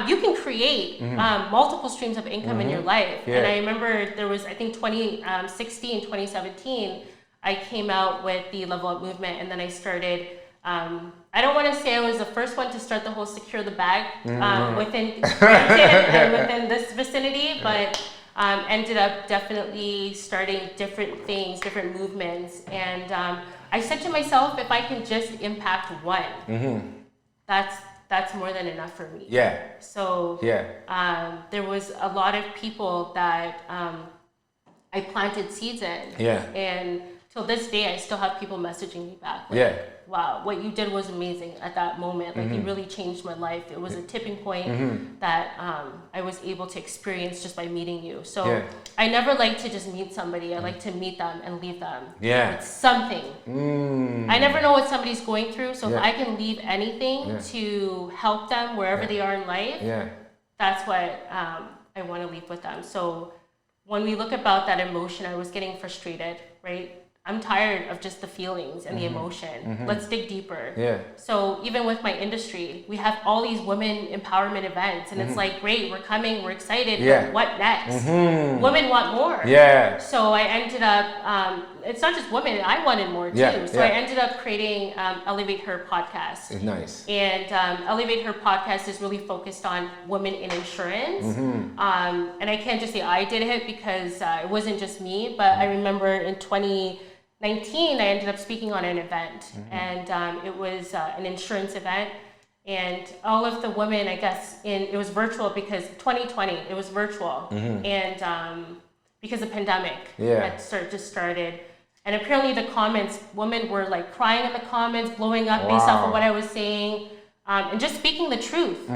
you can create multiple streams of income in your life. And I remember there was, I think 2016, 2017, I came out with the Level Up movement, and then I started, I don't want to say I was the first one to start the whole secure the bag within and within this vicinity, but ended up definitely starting different things, different movements. And I said to myself, if I can just impact one, that's more than enough for me. Yeah. So there was a lot of people that I planted seeds in. Yeah. And till this day, I still have people messaging me back. Like, wow, what you did was amazing at that moment. Like you really changed my life. It was a tipping point that I was able to experience just by meeting you. So I never like to just meet somebody. I like to meet them and leave them with something. I never know what somebody's going through. So if I can leave anything to help them wherever they are in life, that's what I want to leave with them. So when we look about that emotion, I was getting frustrated, right? I'm tired of just the feelings and the emotion. Let's dig deeper. So even with my industry, we have all these women empowerment events, and it's like, great, we're coming, we're excited, but what next? Women want more. So I ended up, it's not just women, I wanted more too. So I ended up creating Elevate Her podcast. Nice. And Elevate Her podcast is really focused on women in insurance. And I can't just say I did it because it wasn't just me, but I remember in 2019, I ended up speaking on an event, and it was an insurance event, and all of the women, I guess, it was virtual because 2020, it was virtual, and because the pandemic had just started, and apparently the comments, women were like crying in the comments, blowing up based off of what I was saying, and just speaking the truth.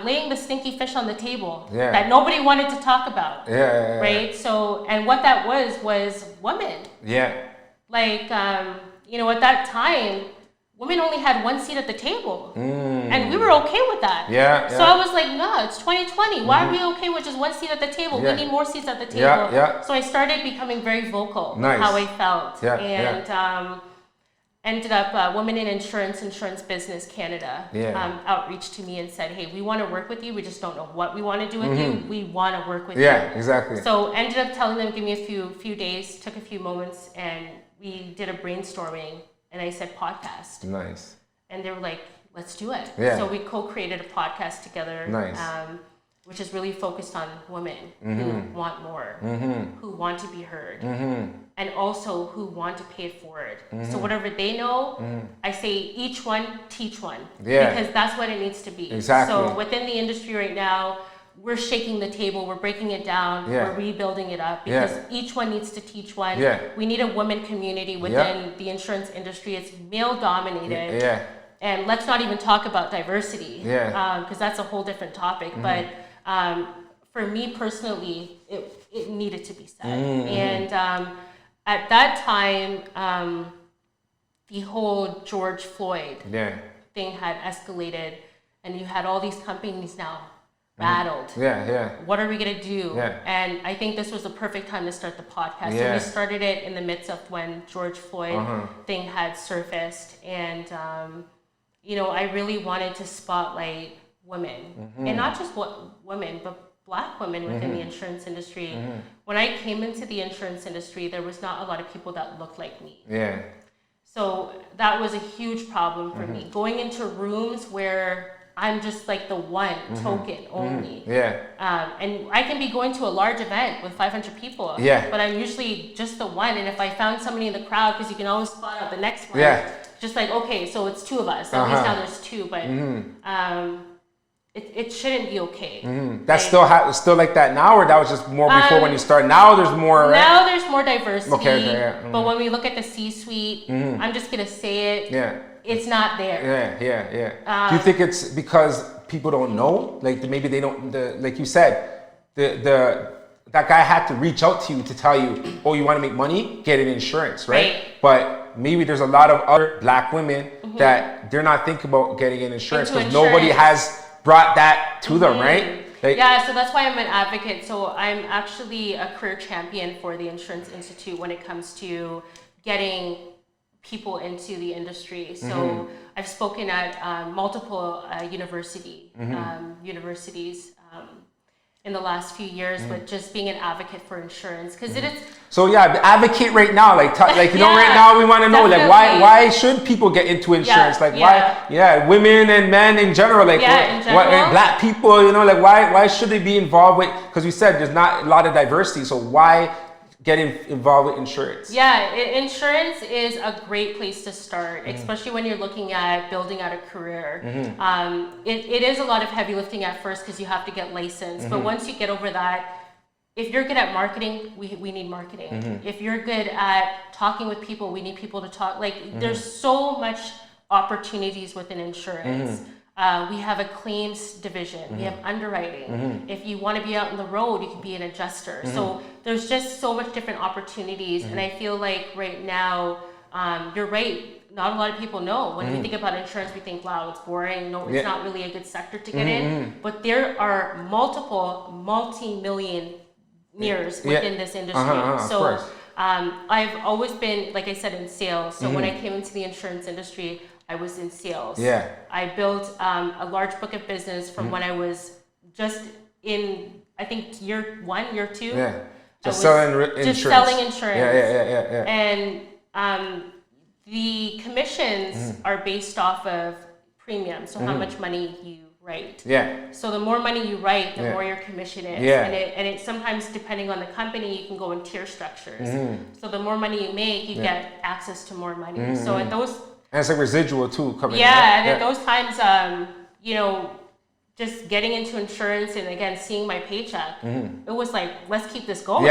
Laying the stinky fish on the table that nobody wanted to talk about. Right? So, and what that was women. Like, you know, at that time, women only had one seat at the table. And we were okay with that. So I was like, no, it's 2020. Why are we okay with just one seat at the table? We need more seats at the table. So I started becoming very vocal how I felt. And ended up Women in Insurance Business Canada outreached to me and said, hey, we want to work with you. We just don't know what we want to do with you. We want to work with you. Exactly. So ended up telling them, give me a few days, took a few moments, and we did a brainstorming, and I said podcast. Nice. And they were like, let's do it. So we co-created a podcast together. Nice. Which is really focused on women who want more, who want to be heard, and also who want to pay it forward. So whatever they know, I say each one, teach one. Because that's what it needs to be. So within the industry right now, we're shaking the table, we're breaking it down, we're rebuilding it up, because each one needs to teach one. We need a women community within the insurance industry. It's male dominated. And let's not even talk about diversity, because that's a whole different topic. But for me personally, it needed to be said. And at that time, the whole George Floyd thing had escalated, and you had all these companies now rattled. What are we going to do? And I think this was the perfect time to start the podcast. So we started it in the midst of when George Floyd thing had surfaced. And, you know, I really wanted to spotlight women, and not just women, but Black women within the insurance industry. When I came into the insurance industry, there was not a lot of people that looked like me. So that was a huge problem for me. Going into rooms where I'm just like the one token only. And I can be going to a large event with 500 people, but I'm usually just the one. And if I found somebody in the crowd, because you can always spot out the next one, just like, okay, so it's two of us. At least now there's two, but it shouldn't be okay. That's still like that now, or that was just more before when you started? Now there's more, right? Now there's more diversity. Okay, but when we look at the C-suite, I'm just gonna say it. It's not there. Do you think it's because people don't know? Like maybe they don't. Like you said, that guy had to reach out to you to tell you, oh, you want to make money? Get an insurance, right? But maybe there's a lot of other Black women that they're not thinking about getting an insurance because nobody has brought that to them, right? Like, yeah, so that's why I'm an advocate. So I'm actually a career champion for the Insurance Institute when it comes to getting people into the industry. So I've spoken at multiple universities in the last few years, but just being an advocate for insurance, because it is. So yeah, advocate right now, like you know, right now we want to know like why should people get into insurance? Why women and men in general, like what Black people, you know, like why should they be involved with? Because we said there's not a lot of diversity, so why get involved with insurance? Yeah, insurance is a great place to start, especially when you're looking at building out a career. It is a lot of heavy lifting at first because you have to get licensed, but once you get over that, if you're good at marketing, we need marketing. If you're good at talking with people, we need people to talk. Like there's so much opportunities within insurance. We have a claims division. We have underwriting. If you want to be out on the road, you can be an adjuster. So there's just so much different opportunities. And I feel like right now, you're right. Not a lot of people know. When we think about insurance, we think, wow, it's boring. No, it's not really a good sector to get in. But there are multiple multi-millionaires within this industry. So I've always been, like I said, in sales. So when I came into the insurance industry, I was in sales. I built a large book of business from when I was just in, I think, year 1, year 2. Just selling insurance. And the commissions are based off of premium, so how much money you write. So the more money you write, the more your commission is. And it sometimes, depending on the company, you can go in tier structures. So the more money you make, you get access to more money. So at those... And it's like residual too coming in. And at those times, you know, just getting into insurance and again seeing my paycheck, it was like, let's keep this going.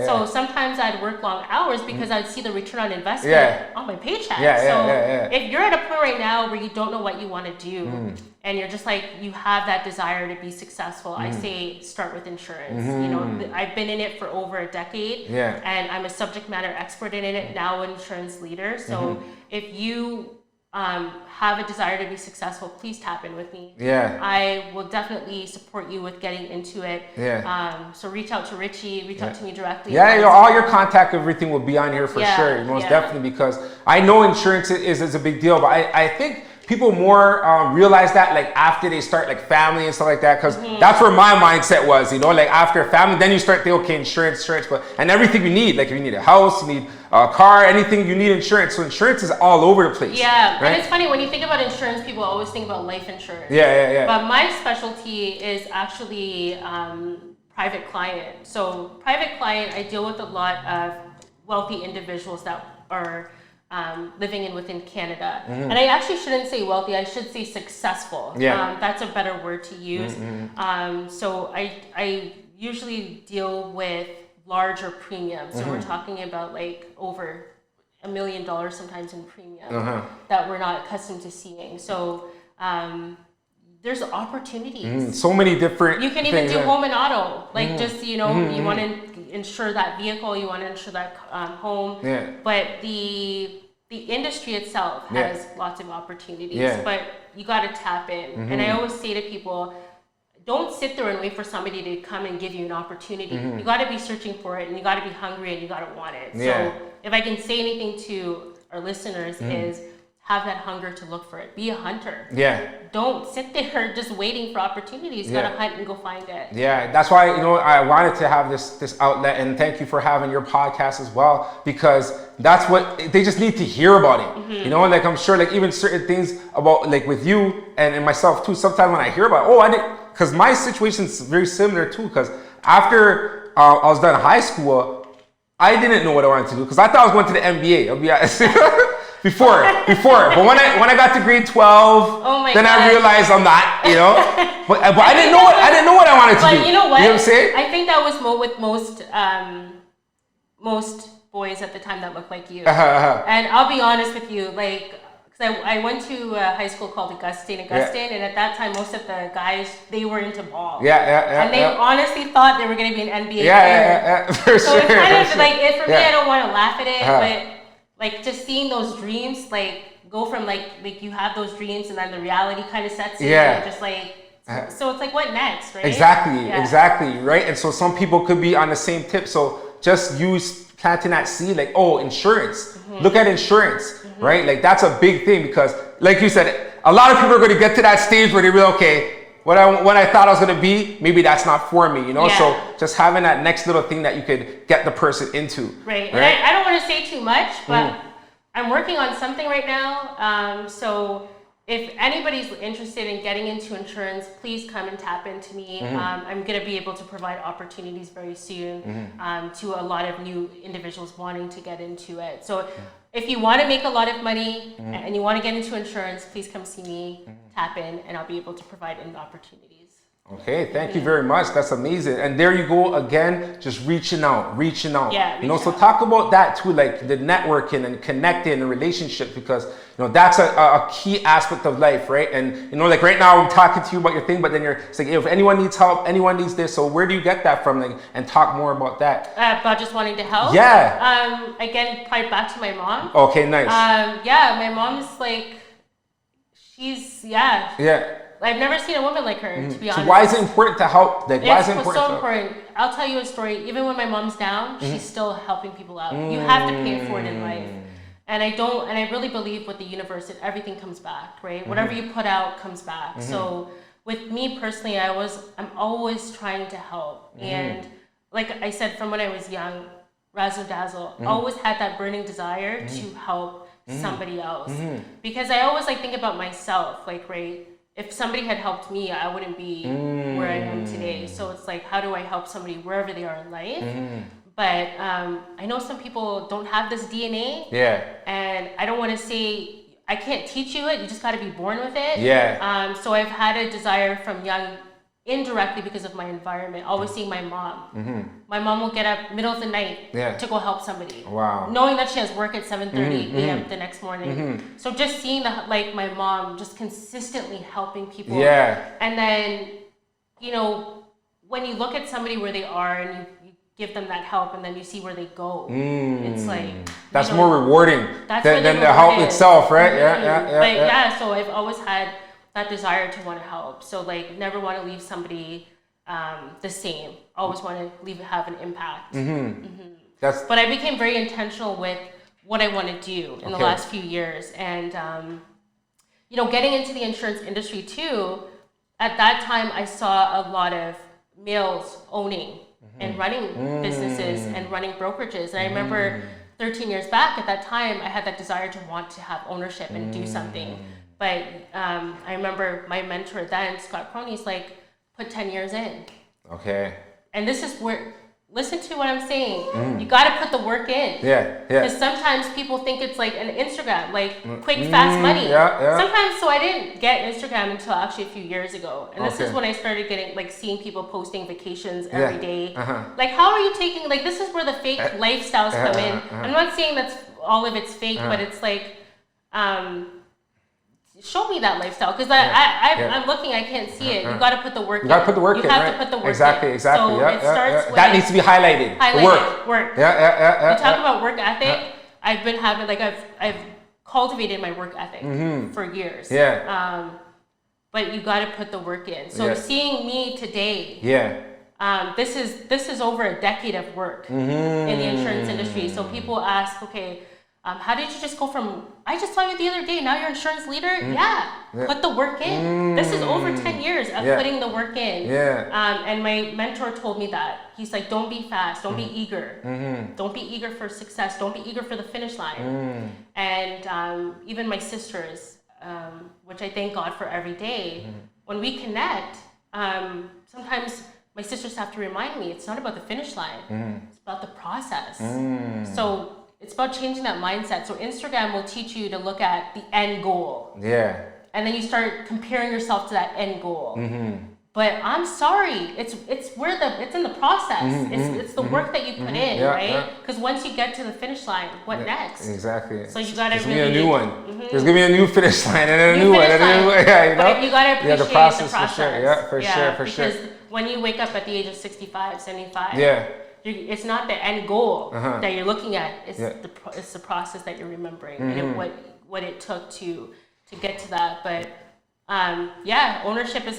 So sometimes I'd work long hours because I'd see the return on investment on my paycheck. If you're at a point right now where you don't know what you want to do and you're just like, you have that desire to be successful, I say start with insurance. You know, I've been in it for over a decade and I'm a subject matter expert in it now, an insurance leader. So if you have a desire to be successful, please tap in with me. I will definitely support you with getting into it. So reach out to Richie, reach out to me directly. All your contact, everything will be on here for sure, most definitely, because I know insurance is a big deal, but I think people more realize that like after they start like family and stuff like that, because that's where my mindset was, you know, like after family, then you start thinking, okay, insurance, and everything you need, like if you need a house, you need a car, anything you need insurance. So insurance is all over the place. Right? And it's funny when you think about insurance, people always think about life insurance. But my specialty is actually private client. So private client, I deal with a lot of wealthy individuals that are living in within Canada. And I actually shouldn't say wealthy, I should say successful. That's a better word to use. So I usually deal with larger premiums. So we're talking about like over $1 million sometimes in premium that we're not accustomed to seeing. So there's opportunities. So many different You can even do home and auto. Like just, you know, you want to insure that vehicle, you want to insure that home. But the industry itself has lots of opportunities, but you got to tap in. And I always say to people, don't sit there and wait for somebody to come and give you an opportunity. You got to be searching for it, and you got to be hungry, and you got to want it. So if I can say anything to our listeners is have that hunger to look for it. Be a hunter. Don't sit there just waiting for opportunities. You got to hunt and go find it. That's why, you know, I wanted to have this outlet, and thank you for having your podcast as well, because that's what they just need to hear about it. You know, like I'm sure like even certain things about like with you and myself too, sometimes when I hear about I didn't, because my situation's very similar too, because after I was done high school, I didn't know what I wanted to do, because I thought I was going to the NBA, I'll be honest. Before, but when I got to grade 12, then I realized I'm not, you know. But I didn't know what I wanted to do. But you know what? You know what I'm saying? I think that was with most boys at the time that looked like you. And I'll be honest with you, like, because So I went to a high school called Augustine, and at that time, most of the guys, they were into ball. And they honestly thought they were going to be an NBA player. For so sure. it's kind of like, for me, I don't want to laugh at it, but like just seeing those dreams, like go from like you have those dreams and then the reality kind of sets in, and just like, so it's like, what next, right? Exactly, right? And so some people could be on the same tip. So just planting that seed, like, oh, insurance. Look at insurance, right? Like that's a big thing because, like you said, a lot of people are going to get to that stage where they realize, okay, what I thought I was going to be, maybe that's not for me, you know? So just having that next little thing that you could get the person into. Right. And I don't want to say too much, but I'm working on something right now. So if anybody's interested in getting into insurance, please come and tap into me. I'm going to be able to provide opportunities very soon to a lot of new individuals wanting to get into it. So if you want to make a lot of money and you want to get into insurance, please come see me, tap in, and I'll be able to provide opportunities. Okay, thank you very much. That's amazing. And there you go again, just reaching out. Yeah, you know, so talk about that too, like the networking and connecting and relationships, because you know that's a key aspect of life, right? And you know, like right now I'm talking to you about your thing, but then you're saying, hey, if anyone needs help, anyone needs this. So where do you get that from? Like, and talk more about that. About just wanting to help. Yeah. Again, probably back to my mom. Okay, nice. My mom's like, she's I've never seen a woman like her, to be honest. So why is it important to help? Like, why is it important? It's so important. I'll tell you a story. Even when my mom's down, she's still helping people out. You have to pay it forward in life. And I really believe with the universe that everything comes back, right? Whatever you put out comes back. So with me personally, I'm always trying to help. And like I said, from when I was young, razzle dazzle, always had that burning desire to help somebody else. Because I always think about myself, like, right? If somebody had helped me, I wouldn't be where I am today. So it's like, how do I help somebody wherever they are in life? But I know some people don't have this DNA. And I don't want to say, I can't teach you it. You just got to be born with it. So I've had a desire from young, indirectly because of my environment, always seeing my mom. My mom will get up middle of the night to go help somebody. Wow. Knowing that she has work at 7:30 a.m. the next morning. So just seeing my mom just consistently helping people. And then, you know, when you look at somebody where they are and you give them that help and then you see where they go, it's like... That's more rewarding than the help itself, right? So I've always had that desire to want to help. So like, never want to leave somebody the same. Always want to have an impact. But I became very intentional with what I want to do in the last few years. And, you know, getting into the insurance industry too, at that time I saw a lot of males owning and running businesses and running brokerages. And I remember 13 years back at that time, I had that desire to want to have ownership and do something. But I remember my mentor then, Scott Crony's like, put 10 years in. Okay. And this is where, listen to what I'm saying. You got to put the work in. Because sometimes people think it's like an Instagram, like quick, fast money. Sometimes, so I didn't get Instagram until actually a few years ago. And this is when I started getting, like, seeing people posting vacations every day. Like, how are you taking, like, this is where the fake lifestyles come in. I'm not saying that's all of it's fake, but it's like, show me that lifestyle, because I'm looking, I can't see it. You got to put the work in. You got to put the work in. You have to put the work in. Exactly. So it starts with... That needs to be highlighted. Work. You talk about work ethic. I've been having, like, I've cultivated my work ethic for years. But you got to put the work in. So seeing me today, this is over a decade of work in the insurance industry. So people ask, okay, how did you just go from, I just saw you the other day, now you're insurance leader? Put the work in. This is over 10 years of putting the work in. And my mentor told me that. He's like, don't be fast, don't be eager. Don't be eager for success, don't be eager for the finish line. And even my sisters, which I thank God for every day, when we connect, sometimes my sisters have to remind me, it's not about the finish line, it's about the process. So it's about changing that mindset. So Instagram will teach you to look at the end goal. And then you start comparing yourself to that end goal. But I'm sorry, it's in the process. It's the work that you put in, right? Because once you get to the finish line, what next? Exactly. So you gotta There's really gonna be a new one. There's gonna be a new finish line and then a new one. Yeah, you know. But you gotta appreciate the process. For sure. Yeah, for sure. Because when you wake up at the age of 65, 75, it's not the end goal that you're looking at. It's the process that you're remembering and what it took to get to that. But ownership is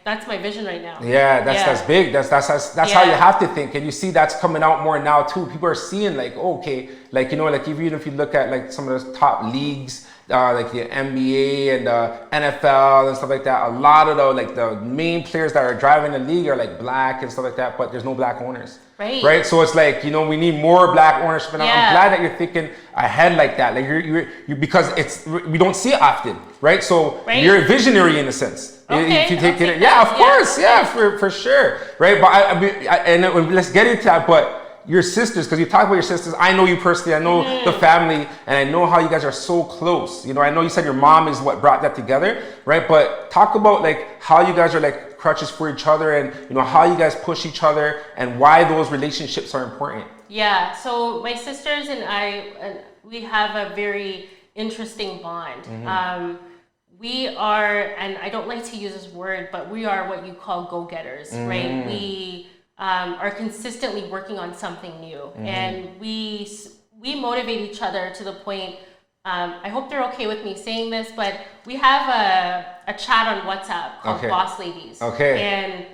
that's my vision right now. Yeah, that's big. That's how you have to think. And you see that's coming out more now too. People are seeing like, okay, like, you know, like even if you look at like some of those top leagues, like the NBA and the NFL and stuff like that, a lot of the main players that are driving the league are like black and stuff like that, but there's no black owners. Right. So it's like, you know, we need more black ownership. And I'm glad that you're thinking ahead like that. Like you because we don't see it often, right? So you're a visionary in a sense. Okay, if you take it, of course, for sure, right? But let's get into that. But your sisters, because you talk about your sisters, I know you personally, I know the family, and I know how you guys are so close. You know, I know you said your mom is what brought that together, right? But talk about like how you guys are like crutches for each other, and you know how you guys push each other, and why those relationships are important. Yeah, so my sisters and I, we have a very interesting bond. We are, and I don't like to use this word, but we are what you call go-getters, right? We are consistently working on something new, and we motivate each other to the point. I hope they're okay with me saying this, but we have a chat on WhatsApp called Boss Ladies. And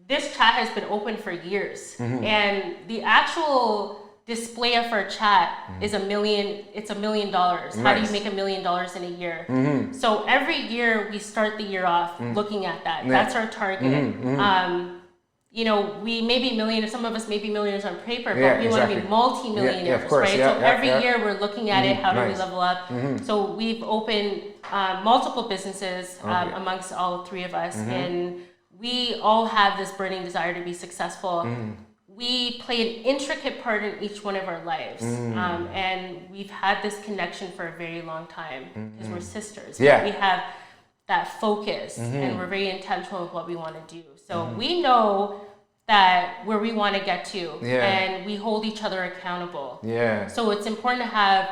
this chat has been open for years, and the actual display of our chat is $1 million. It's $1 million. Nice. How do you make $1 million in a year? So every year we start the year off looking at that. That's our target. You know, we may be millionaires, some of us may be millionaires on paper, but we want to be multi-millionaires, right? So every year we're looking at it, how do we level up? So we've opened multiple businesses amongst all three of us, and we all have this burning desire to be successful. We play an intricate part in each one of our lives, and we've had this connection for a very long time because we're sisters. We have that focus, and we're very intentional with what we want to do. So we know that where we want to get to, and we hold each other accountable. So it's important to have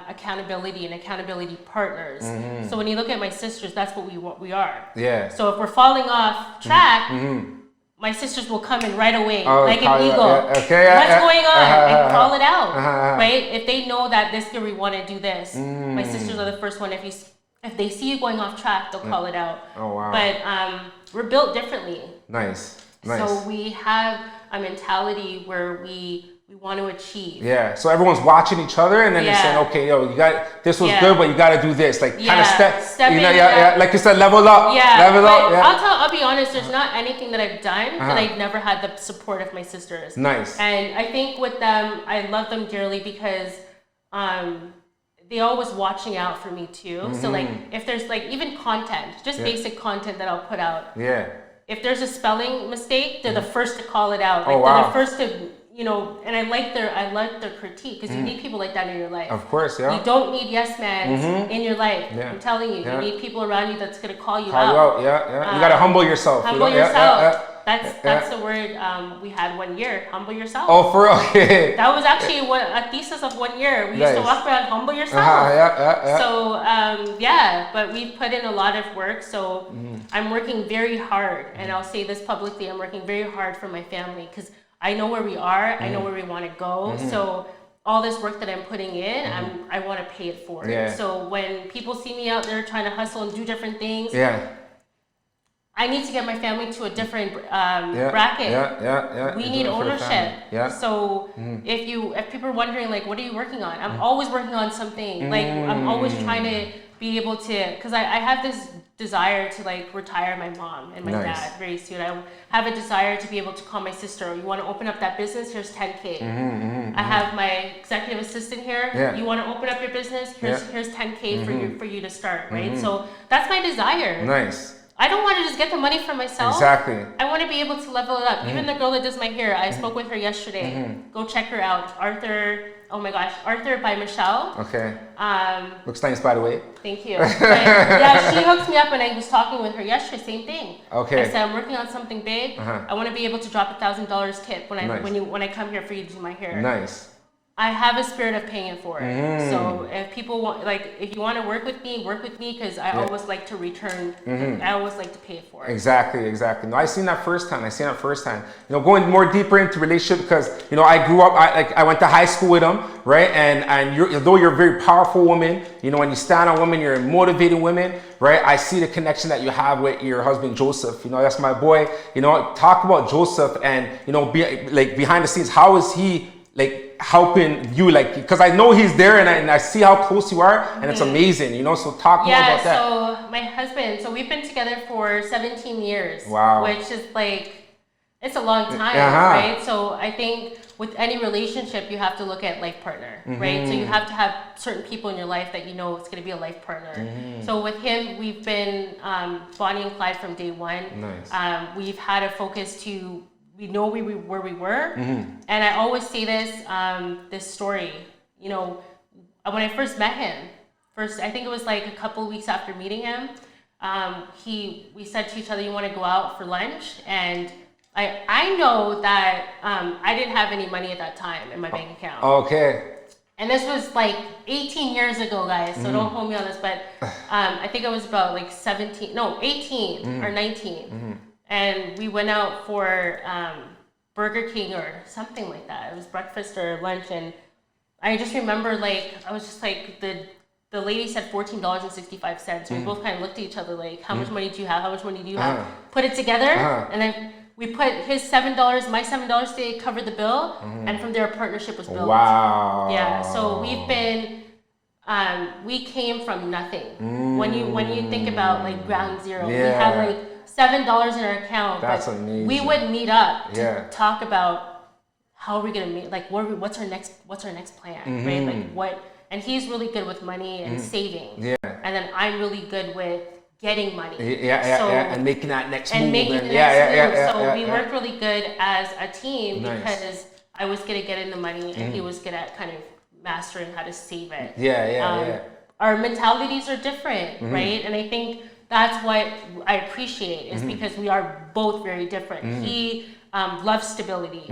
accountability and accountability partners. So when you look at my sisters, that's what we are. So if we're falling off track, my sisters will come in right away, like an eagle. What's going on? And call it out, right? If they know that this year we want to do this, my sisters are the first one. If they see you going off track, they'll call it out. But we're built differently. Nice. So we have a mentality where we want to achieve. So everyone's watching each other, and then they're saying, okay, yo, you got this was good, but you got to do this. Like kind of step in. Like you said, level up. Level up. I'll be honest. There's not anything that I've done that I've never had the support of my sisters. Nice. And I think with them, I love them dearly because they always watching out for me too. So like if there's like even content, just basic content that I'll put out. If there's a spelling mistake, they're the first to call it out. Like they're the first to, you know, and I like their critique because you need people like that in your life. Of course, You don't need yes men in your life. I'm telling you, you need people around you that's gonna call you out. You gotta humble yourself. Humble yourself. That's the word we had 1 year. Humble yourself. Oh, for real? That was actually a thesis of 1 year. We used to walk around, humble yourself. So but we put in a lot of work. So I'm working very hard, and I'll say this publicly. I'm working very hard for my family because I know where we are. I know where we want to go. So all this work that I'm putting in, I want to pay it forward. So when people see me out there trying to hustle and do different things, I need to get my family to a different bracket. We need ownership. So if people are wondering, like, what are you working on? I'm always working on something. Like, I'm always trying to be able to, because I have this desire to like retire my mom and my dad very soon. I have a desire to be able to call my sister, you want to open up that business? Here's 10K. I have my executive assistant here. You want to open up your business? Here's 10K for you to start, right? So that's my desire. Nice. I don't want to just get the money for myself. Exactly. I want to be able to level it up. Even the girl that does my hair, I spoke with her yesterday. Go check her out. Arthur, oh my gosh, Arthur by Michelle. Okay. Looks nice, by the way. Thank you. But, yeah, she hooked me up and I was talking with her yesterday, same thing. Okay. I said, I'm working on something big. I want to be able to drop $1,000 tip when I come here for you to do my hair. Nice. I have a spirit of paying it forward. So if people want, if you want to work with me because I always like to return. I always like to pay it forward. Exactly. No, I seen that firsthand. Going more deeper into relationship because I grew up. I went to high school with him, right? And although you're a very powerful woman, when you stand on women, you're a motivated woman, right? I see the connection that you have with your husband Joseph. That's my boy. Talk about Joseph and behind the scenes. How is he helping you, because I know he's there and I see how close you are and it's amazing, so talk more about that. So my husband, we've been together for 17 years. Wow. Which is it's a long time, right? So I think with any relationship you have to look at life partner, right? So you have to have certain people in your life that it's going to be a life partner. So with him, we've been Bonnie and Clyde from day one. Nice. We've had a focus to we know where we were, and I always say this story. When I first met him, I think it was a couple weeks after meeting him. We said to each other, "You want to go out for lunch?" And I know that I didn't have any money at that time in my bank account. Okay. And this was 18 years ago, guys. So don't hold me on this, but I think it was about 18 or 19. And we went out for Burger King or something like that. It was breakfast or lunch, and I just remember I was just the lady said $14.65. We both kind of looked at each other how much money do you have? How much money do you have? Put it together, and then we put his $7, my $7 to cover the bill, and from there a partnership was built. Wow. Yeah. So we've been. We came from nothing. When you think about ground zero, we had $7 in our account. That's but amazing. We would meet up to talk about how are we gonna meet, what's our next plan, right? And he's really good with money and saving. Yeah. And then I'm really good with getting money. And making that next move. So we worked really good as a team because I was good at getting the money and he was good at kind of mastering how to save it. Our mentalities are different, right? And I think that's what I appreciate is because we are both very different. He loves stability.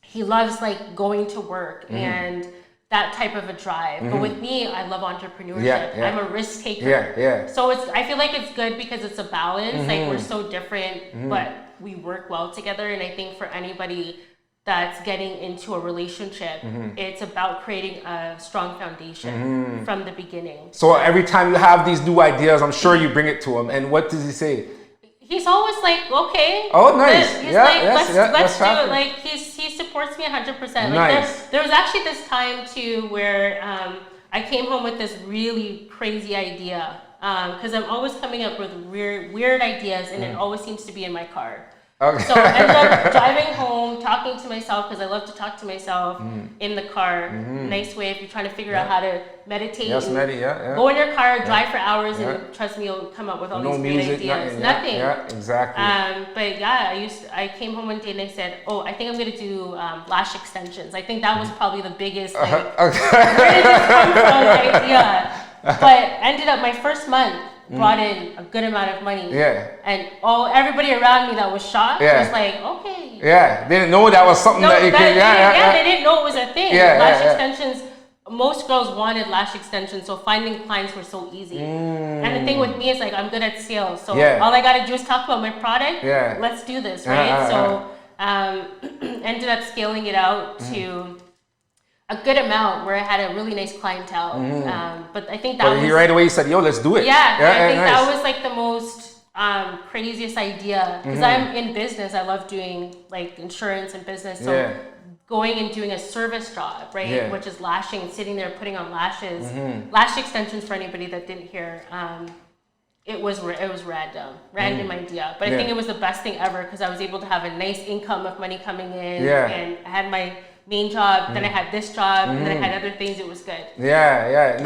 He loves going to work and that type of a drive. But with me, I love entrepreneurship. I'm a risk taker. So I feel like it's good because it's a balance. We're so different, but we work well together. And I think for anybody that's getting into a relationship, it's about creating a strong foundation from the beginning. So every time you have these new ideas, I'm sure you bring it to him. And what does he say? He's always okay. Oh, nice. He's let's do it. He supports me 100%. Nice. There was actually this time too where I came home with this really crazy idea because I'm always coming up with weird ideas, and it always seems to be in my car. Okay. So I ended up driving home, talking to myself, because I love to talk to myself in the car. Nice way if you're trying to figure out how to meditate. Yes, Go in your car, drive for hours, and trust me, you'll come up with all these great ideas. Nothing. Yeah, exactly. But yeah, I came home one day and I said, I think I'm going to do lash extensions. I think that was probably the biggest, where did this come from idea? But ended up my first month, brought in a good amount of money. Yeah. And everybody around me that was shocked was okay. Yeah. They didn't know that was something that you could. They didn't know it was a thing. Lash extensions. Most girls wanted lash extensions, so finding clients were so easy. And the thing with me is I'm good at sales, so all I gotta do is talk about my product. Yeah. Let's do this, right? So ended up scaling it out to a good amount where I had a really nice clientele. But I think that was... right away you said, yo, let's do it. Yeah, I think that was the most craziest idea. Because I'm in business, I love doing insurance and business. So going and doing a service job, right? Which is lashing and sitting there putting on lashes. Lash extensions for anybody that didn't hear. It was random idea. But I think it was the best thing ever because I was able to have a nice income of money coming in. And I had my main job, then I had this job, and then I had other things. It was good. Yeah. And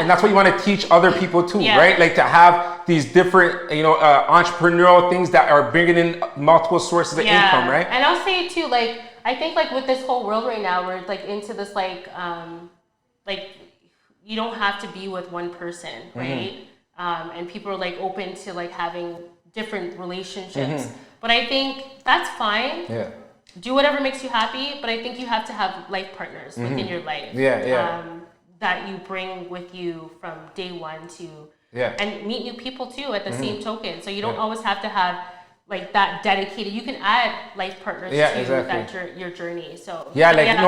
that's what you want to teach other people too, right? Like to have these different, entrepreneurial things that are bringing in multiple sources of income, right? And I'll say too, like, I think like with this whole world right now, we're like into this like you don't have to be with one person, right? And people are like open to like having different relationships. But I think that's fine. Yeah. Do whatever makes you happy, but I think you have to have life partners within your life. That you bring with you from day one to and meet new people too at the same token. So you don't always have to have like that dedicated. You can add life partners to your journey. So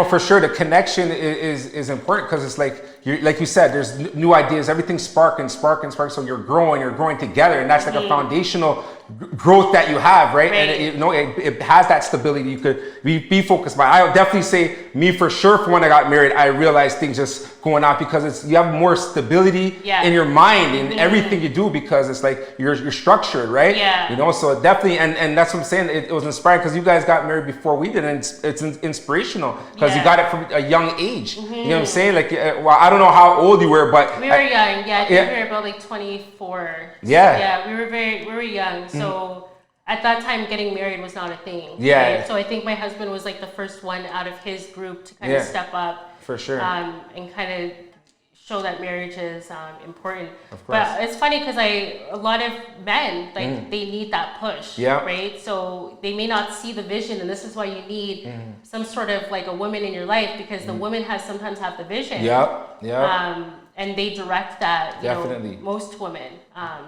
for sure, the connection is important because it's like you said, there's new ideas, everything's sparking. So you're growing together, and that's like a foundational growth that you have, right? And it has that stability. You could be focused by. I would definitely say me for sure. For when I got married, I realized things just going on because you have more stability in your mind in everything you do because it's like you're structured, right? So definitely, and that's what I'm saying. It was inspiring because you guys got married before we did, and it's inspirational because you got it from a young age. You know what I'm saying? Like, I don't know how old you were, but we were young. I think we were about like 24. We were young. So at that time, getting married was not a thing. Right? So I think my husband was like the first one out of his group to kind of step up. For sure. And kind of show that marriage is important. Of course. But it's funny because a lot of men, like they need that push, right? So they may not see the vision, and this is why you need some sort of like a woman in your life because the woman sometimes have the vision. And they direct that. Definitely. Most women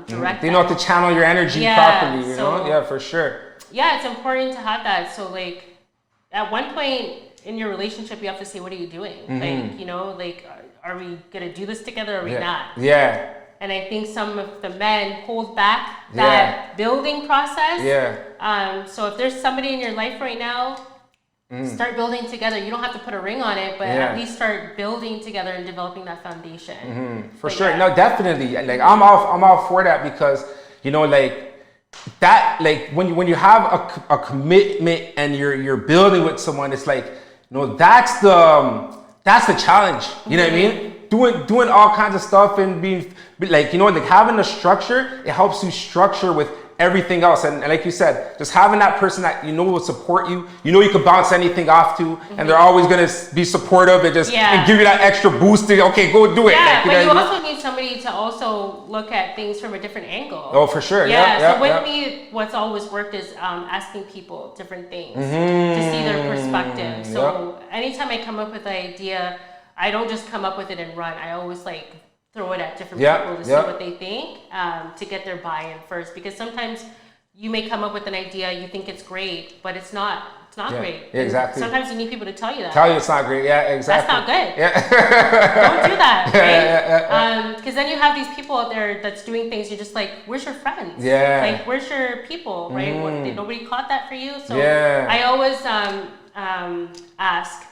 direct. They know how to channel your energy properly. You know? Yeah, for sure. Yeah, it's important to have that. So like, at one point in your relationship, you have to say, "What are you doing?" Like, are we gonna do this together? Or are we not? Yeah. And I think some of the men hold back that building process. So if there's somebody in your life right now, start building together. You don't have to put a ring on it, but at least start building together and developing that foundation. For sure. No, definitely. Like I'm all for that because that, like when you have a commitment and you're building with someone, it's like, that's the challenge. You know what I mean? Doing all kinds of stuff and being like, having a structure, it helps you structure with everything else. And like you said, just having that person that will support you, you can bounce anything off to, and they're always going to be supportive and and give you that extra boost to, okay, go do it. But you also need somebody to also look at things from a different angle. Oh, for sure. So with me, what's always worked is asking people different things to see their perspective. So anytime I come up with an idea, I don't just come up with it and run. I always throw it at different people to see what they think, to get their buy-in first. Because sometimes you may come up with an idea, you think it's great, but it's not. It's not great. Exactly. Sometimes you need people to tell you that. Tell you it's not great. Yeah, exactly. That's not good. Don't do that, right? Because then you have these people out there that's doing things. You're just like, where's your friends? Like, where's your people, right? Nobody caught that for you. So I always ask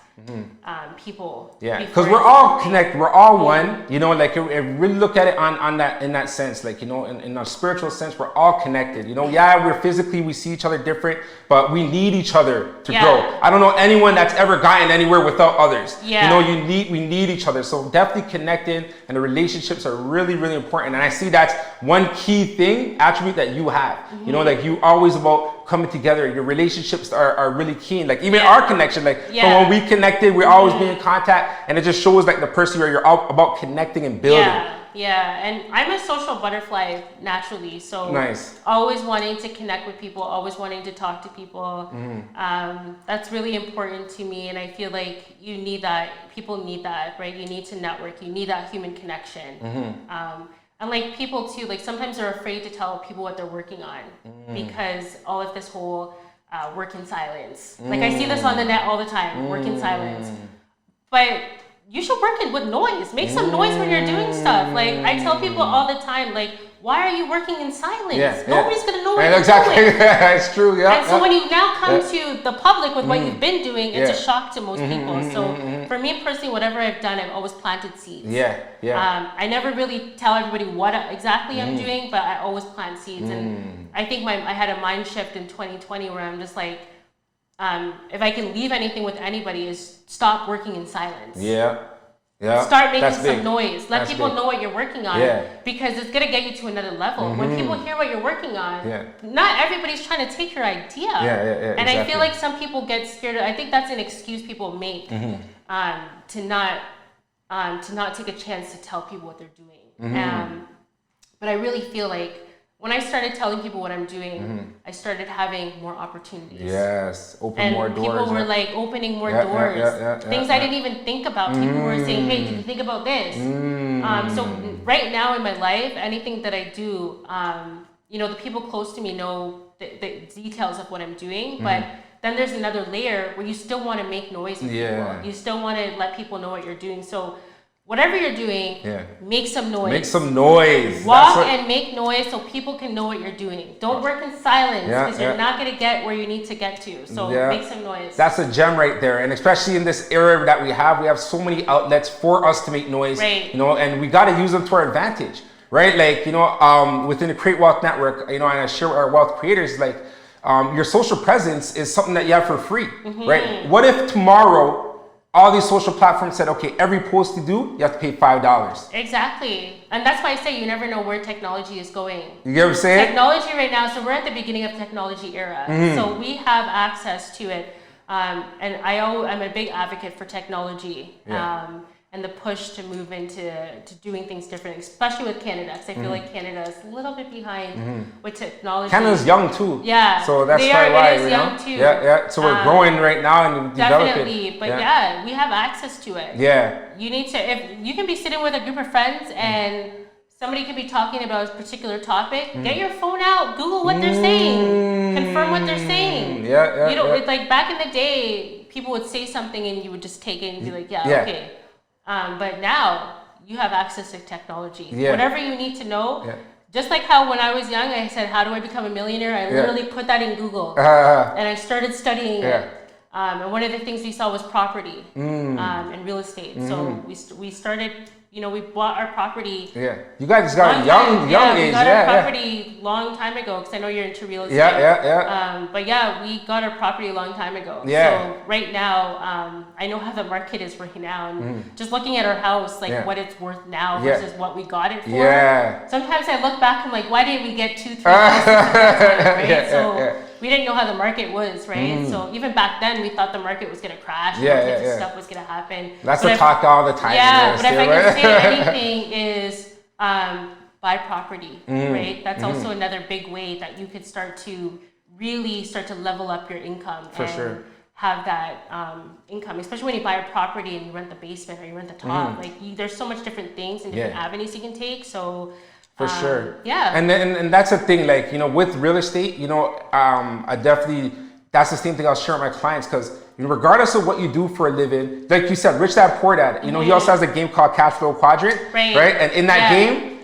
people. Because we're all connected. We're all one. Really look at it on that, in that sense. Like, in a spiritual sense, we're all connected. We're physically, we see each other different, but we need each other to grow. I don't know anyone that's ever gotten anywhere without others. We need each other. So definitely connected, and the relationships are really, really important. And I see that's one key attribute that you have. You always about coming together. Your relationships are really key. Like even our connection, from when we connected, we always be in contact, and it just shows like the person you're all about connecting and building. And I'm a social butterfly naturally, so always wanting to connect with people, always wanting to talk to people. That's really important to me, and I feel like you need that. People need that, right? You need to network. You need that human connection. And like people too, like sometimes they're afraid to tell people what they're working on because all of this whole work in silence. Like I see this on the net all the time, work in silence. But you should work it with noise. Make some noise when you're doing stuff. Like I tell people all the time, like, why are you working in silence? Nobody's gonna know what you're doing. It's true. And so when you now come to the public with what you've been doing, it's a shock to most people. So for me personally, whatever I've done, I've always planted seeds. I never really tell everybody what exactly I'm doing, but I always plant seeds. And I think I had a mind shift in 2020 where I'm just like, if I can leave anything with anybody, is stop working in silence. Yeah. Yeah. Start making That's some big. noise. Let That's people big. know what you're working on. Yeah. Because it's gonna get you to another level. When people hear what you're working on, not everybody's trying to take your idea. Yeah. And exactly. I feel like some people get scared. I think that's an excuse people make to not take a chance to tell people what they're doing. But I really feel like when I started telling people what I'm doing, I started having more opportunities. Yes, open and more doors. People were like opening more doors. Things I didn't even think about. People were saying, "Hey, did you think about this?" So right now in my life, anything that I do, the people close to me know the details of what I'm doing, but then there's another layer where you still want to make noise with people. You still want to let people know what you're doing. So whatever you're doing, make some noise. Make some noise. Walk and make noise so people can know what you're doing. Don't work in silence because you're not going to get where you need to get to. So make some noise. That's a gem right there. And especially in this era that we have so many outlets for us to make noise. Right. And we got to use them to our advantage. Right? Like, within the Create Wealth Network, and I share with our wealth creators, like, your social presence is something that you have for free. Right? What if tomorrow all these social platforms said, okay, every post you do, you have to pay $5. Exactly. And that's why I say you never know where technology is going. You get what I'm saying? Technology right now, so we're at the beginning of technology era. So we have access to it. And I'm a big advocate for technology and the push to move into doing things different, especially with Canada. Because I feel like Canada is a little bit behind with technology. Canada's young too. Yeah. So that's probably why, it is young too. Yeah. So we're growing right now and developing. Definitely. But we have access to it. Yeah. You need to, if you can be sitting with a group of friends and somebody could be talking about a particular topic, get your phone out, Google what they're saying, confirm what they're saying. It's like back in the day, people would say something and you would just take it and be like, okay. But now you have access to technology. Whatever you need to know, just like how when I was young, I said, how do I become a millionaire? I literally put that in Google and I started studying it. And one of the things we saw was property and real estate. So we started, we bought our property. You guys got a young age. We got our property long time ago because I know you're into real estate. But we got our property a long time ago. So right now, I know how the market is right now. And just looking at our house, like what it's worth now versus what we got it for. Sometimes I look back and I'm like, why didn't we get 2-3 houses? Right? We didn't know how the market was, right? So even back then, we thought the market was going to crash. Stuff was going to happen. That's the talk all the time. But if I can say anything is buy property, right? That's also another big way that you could start to level up your income. For sure. Have that income, especially when you buy a property and you rent the basement or you rent the top. There's so much different things and different avenues you can take. So. For sure. And that's the thing, like, with real estate, I definitely, that's the same thing I'll share with my clients because, regardless of what you do for a living, like you said, Rich Dad Poor Dad, he also has a game called Cash Flow Quadrant, right? And in that game,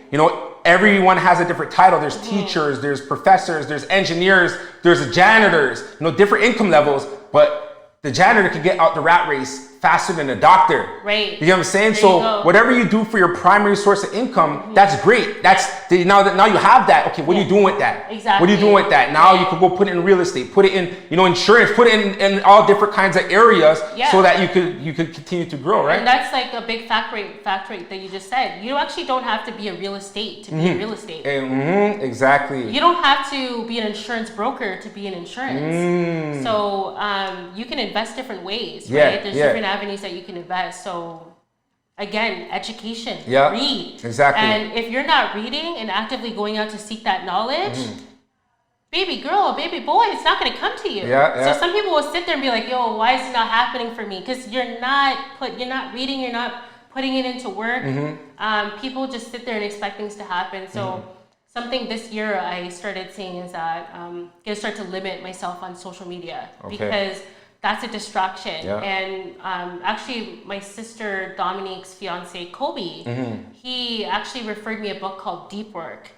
everyone has a different title. There's teachers, there's professors, there's engineers, there's janitors, different income levels, but the janitor can get out the rat race faster than a doctor. Right. You know what I'm saying? So whatever you do for your primary source of income, that's great. Now you have that. Okay, what are you doing with that? Exactly. What are you doing with that? Now you can go put it in real estate, put it in, insurance, put it in all different kinds of areas so that you could continue to grow, right? And that's like a big fact rate that you just said. You actually don't have to be a real estate to be in real estate. Exactly. You don't have to be an insurance broker to be in insurance. So you can invest different ways, right? There's different avenues that you can invest. So again, education, read. Exactly. And if you're not reading and actively going out to seek that knowledge, baby girl, baby boy, it's not going to come to you. So some people will sit there and be like, yo, why is it not happening for me? Because you're not reading, you're not putting it into work. People just sit there and expect things to happen. So something this year I started saying is that I'm going to start to limit myself on social media because that's a distraction. And actually my sister Dominique's fiance Kobe, he actually referred me a book called Deep Work.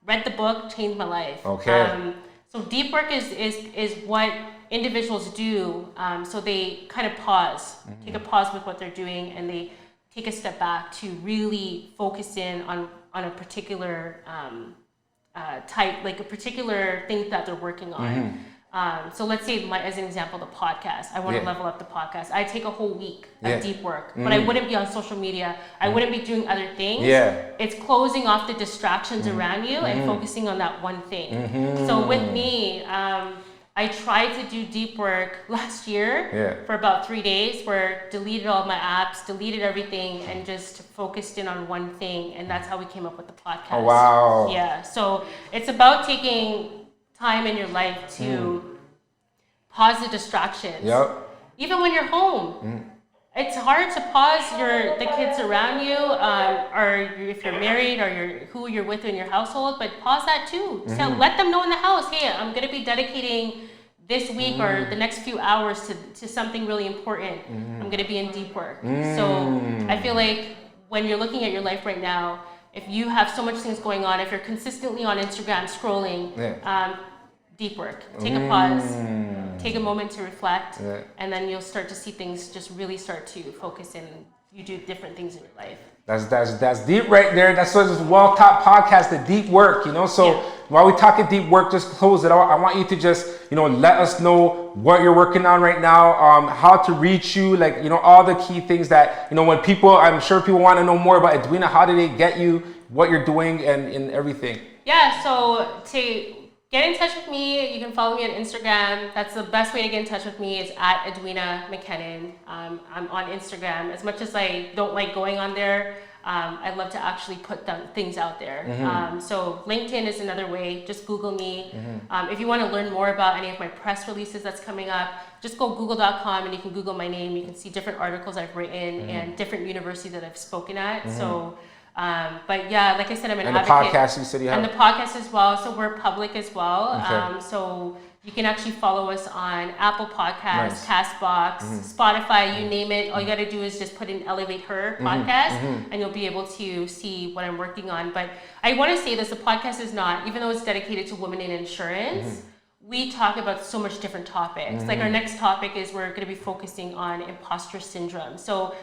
Read the book, changed my life. So deep work is what individuals do. So they kind of pause, take a pause with what they're doing, and they take a step back to really focus in on a particular type, like a particular thing that they're working on. So let's say, as an example, the podcast. I want to level up the podcast. I take a whole week of deep work, but I wouldn't be on social media. I wouldn't be doing other things. It's closing off the distractions around you and focusing on that one thing. So with me, I tried to do deep work last year for about 3 days, where deleted all my apps, deleted everything, and just focused in on one thing. And that's how we came up with the podcast. Oh, wow. Yeah. So it's about taking time in your life to pause the distractions. Even when you're home. It's hard to pause the kids around you, or if you're married, or who you're with in your household, but pause that too. So let them know in the house, hey, I'm going to be dedicating this week or the next few hours to something really important. I'm going to be in deep work. So I feel like when you're looking at your life right now, if you have so much things going on, if you're consistently on Instagram scrolling, deep work. Take a pause, take a moment to reflect, and then you'll start to see things just really start to focus and you do different things in your life. That's deep right there. That's what this Well Top podcast, the deep work, So while we talking deep work, just close it out. I want you to just, let us know what you're working on right now, how to reach you, all the key things that, when people, I'm sure people want to know more about Edwina, how do they get you, what you're doing and everything? Yeah, so to get in touch with me, you can follow me on Instagram. That's the best way to get in touch with me, is at Edwina McKennon. I'm on Instagram. As much as I don't like going on there, I love to actually put things out there. So LinkedIn is another way. Just Google me. If you want to learn more about any of my press releases that's coming up, just go google.com and you can Google my name. You can see different articles I've written and different universities that I've spoken at. So. But yeah, like I said, I'm an advocate. And the podcast you said you have? And the podcast as well. So we're public as well. So you can actually follow us on Apple Podcasts, CastBox, Spotify, you name it. All you got to do is just put in Elevate Her podcast and you'll be able to see what I'm working on. But I want to say this, the podcast is not, even though it's dedicated to women in insurance, we talk about so much different topics. Like our next topic is we're going to be focusing on imposter syndrome. So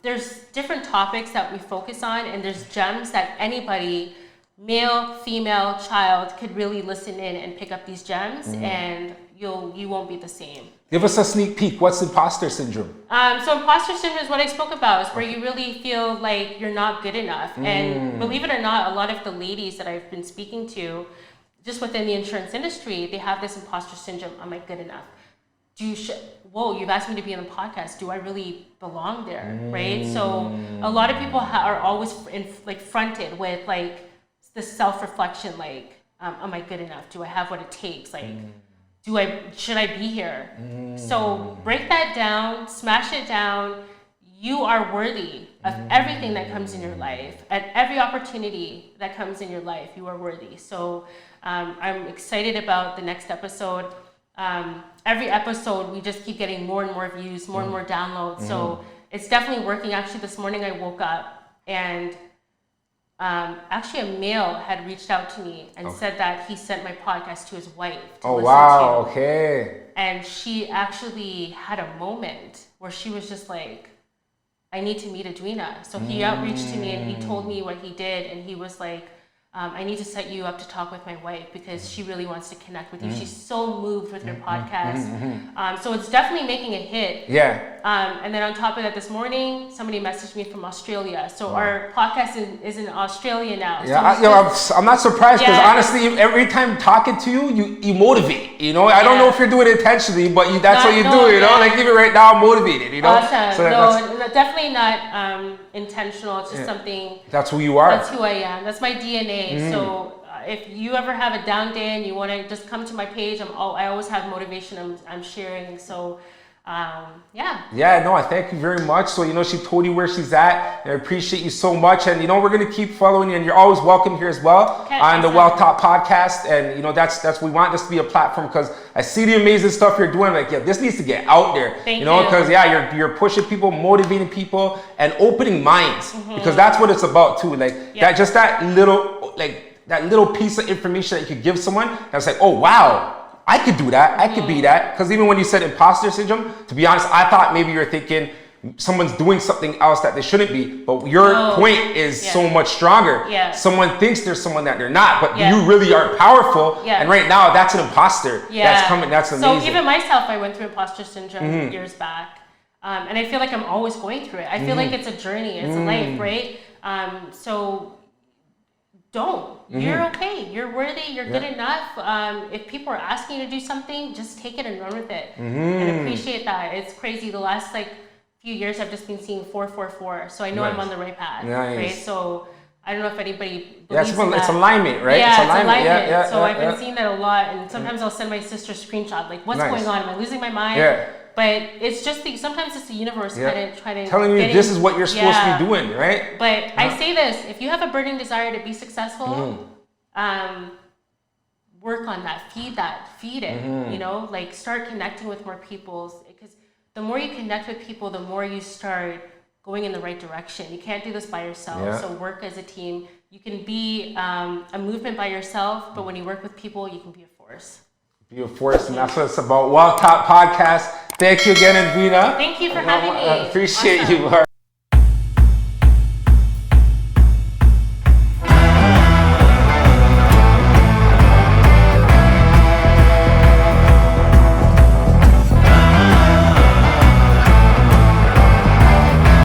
there's different topics that we focus on, and there's gems that anybody, male, female, child, could really listen in and pick up these gems, and you won't be the same. Give us a sneak peek. What's imposter syndrome? So imposter syndrome is what I spoke about. It's where you really feel like you're not good enough. And believe it or not, a lot of the ladies that I've been speaking to, just within the insurance industry, they have this imposter syndrome. Am I good enough? You've asked me to be on the podcast. Do I really belong there, right? So a lot of people are always fronted with the self-reflection, am I good enough? Do I have what it takes? Should I be here? So break that down, smash it down. You are worthy of everything that comes in your life. At every opportunity that comes in your life, you are worthy. So I'm excited about the next episode. Every episode, we just keep getting more and more views, more and more downloads. So it's definitely working. Actually, this morning I woke up and actually a male had reached out to me and said that he sent my podcast to his wife to listen to. Okay. And she actually had a moment where she was just like, I need to meet Edwina. So he outreached to me and he told me what he did, and he was like, I need to set you up to talk with my wife because she really wants to connect with you. She's so moved with your podcast. So it's definitely making a hit. And then on top of that, this morning, somebody messaged me from Australia. So our podcast is in Australia now. I'm not surprised because honestly, every time talking to you motivate. I don't know if you're doing it intentionally, but that's what you do. Even right now, I'm motivated. Awesome. So definitely not intentional. It's just something. That's who you are. That's who I am. That's my DNA. So if you ever have a down day and you want to just come to my page, I always have motivation I'm sharing. So I thank you very much. So she told you where she's at, and I appreciate you so much. And we're going to keep following you, and you're always welcome here as well on the Well Top podcast. And that's we want this to be a platform because I see the amazing stuff you're doing. This needs to get out there. Thank you. Because you're pushing people, motivating people, and opening minds because that's what it's about too. That little piece of information that you could give someone that's like, oh wow, I could do that. I could be that. Because even when you said imposter syndrome, to be honest, I thought maybe you're thinking someone's doing something else that they shouldn't be, but your point is so much stronger. Yeah. Someone thinks there's someone that they're not, but you really are powerful. Yeah. And right now, that's an imposter. Yeah. That's coming. That's amazing. So even myself, I went through imposter syndrome years back. And I feel like I'm always going through it. I feel like it's a journey, it's a life, right? So don't. You're okay. You're worthy. You're good enough. If people are asking you to do something, just take it and run with it and appreciate that. It's crazy. The last few years, I've just been seeing 444. So I know I'm on the right path, right? So I don't know if anybody believes in that. It's alignment, right? Yeah, it's alignment. Yeah, so I've been seeing that a lot, and sometimes I'll send my sister a screenshot, like, what's going on? Am I losing my mind? Yeah. But it's just sometimes it's the universe trying to telling you this is what you're supposed to be doing, right? But I say this: if you have a burning desire to be successful, work on that, feed it. You know, like start connecting with more people, because the more you connect with people, the more you start going in the right direction. You can't do this by yourself. So work as a team. You can be a movement by yourself, but when you work with people, you can be a force. Be a force, and that's what it's about. Well Top Podcast. Thank you again, Edwina. Thank you for having me. I appreciate you.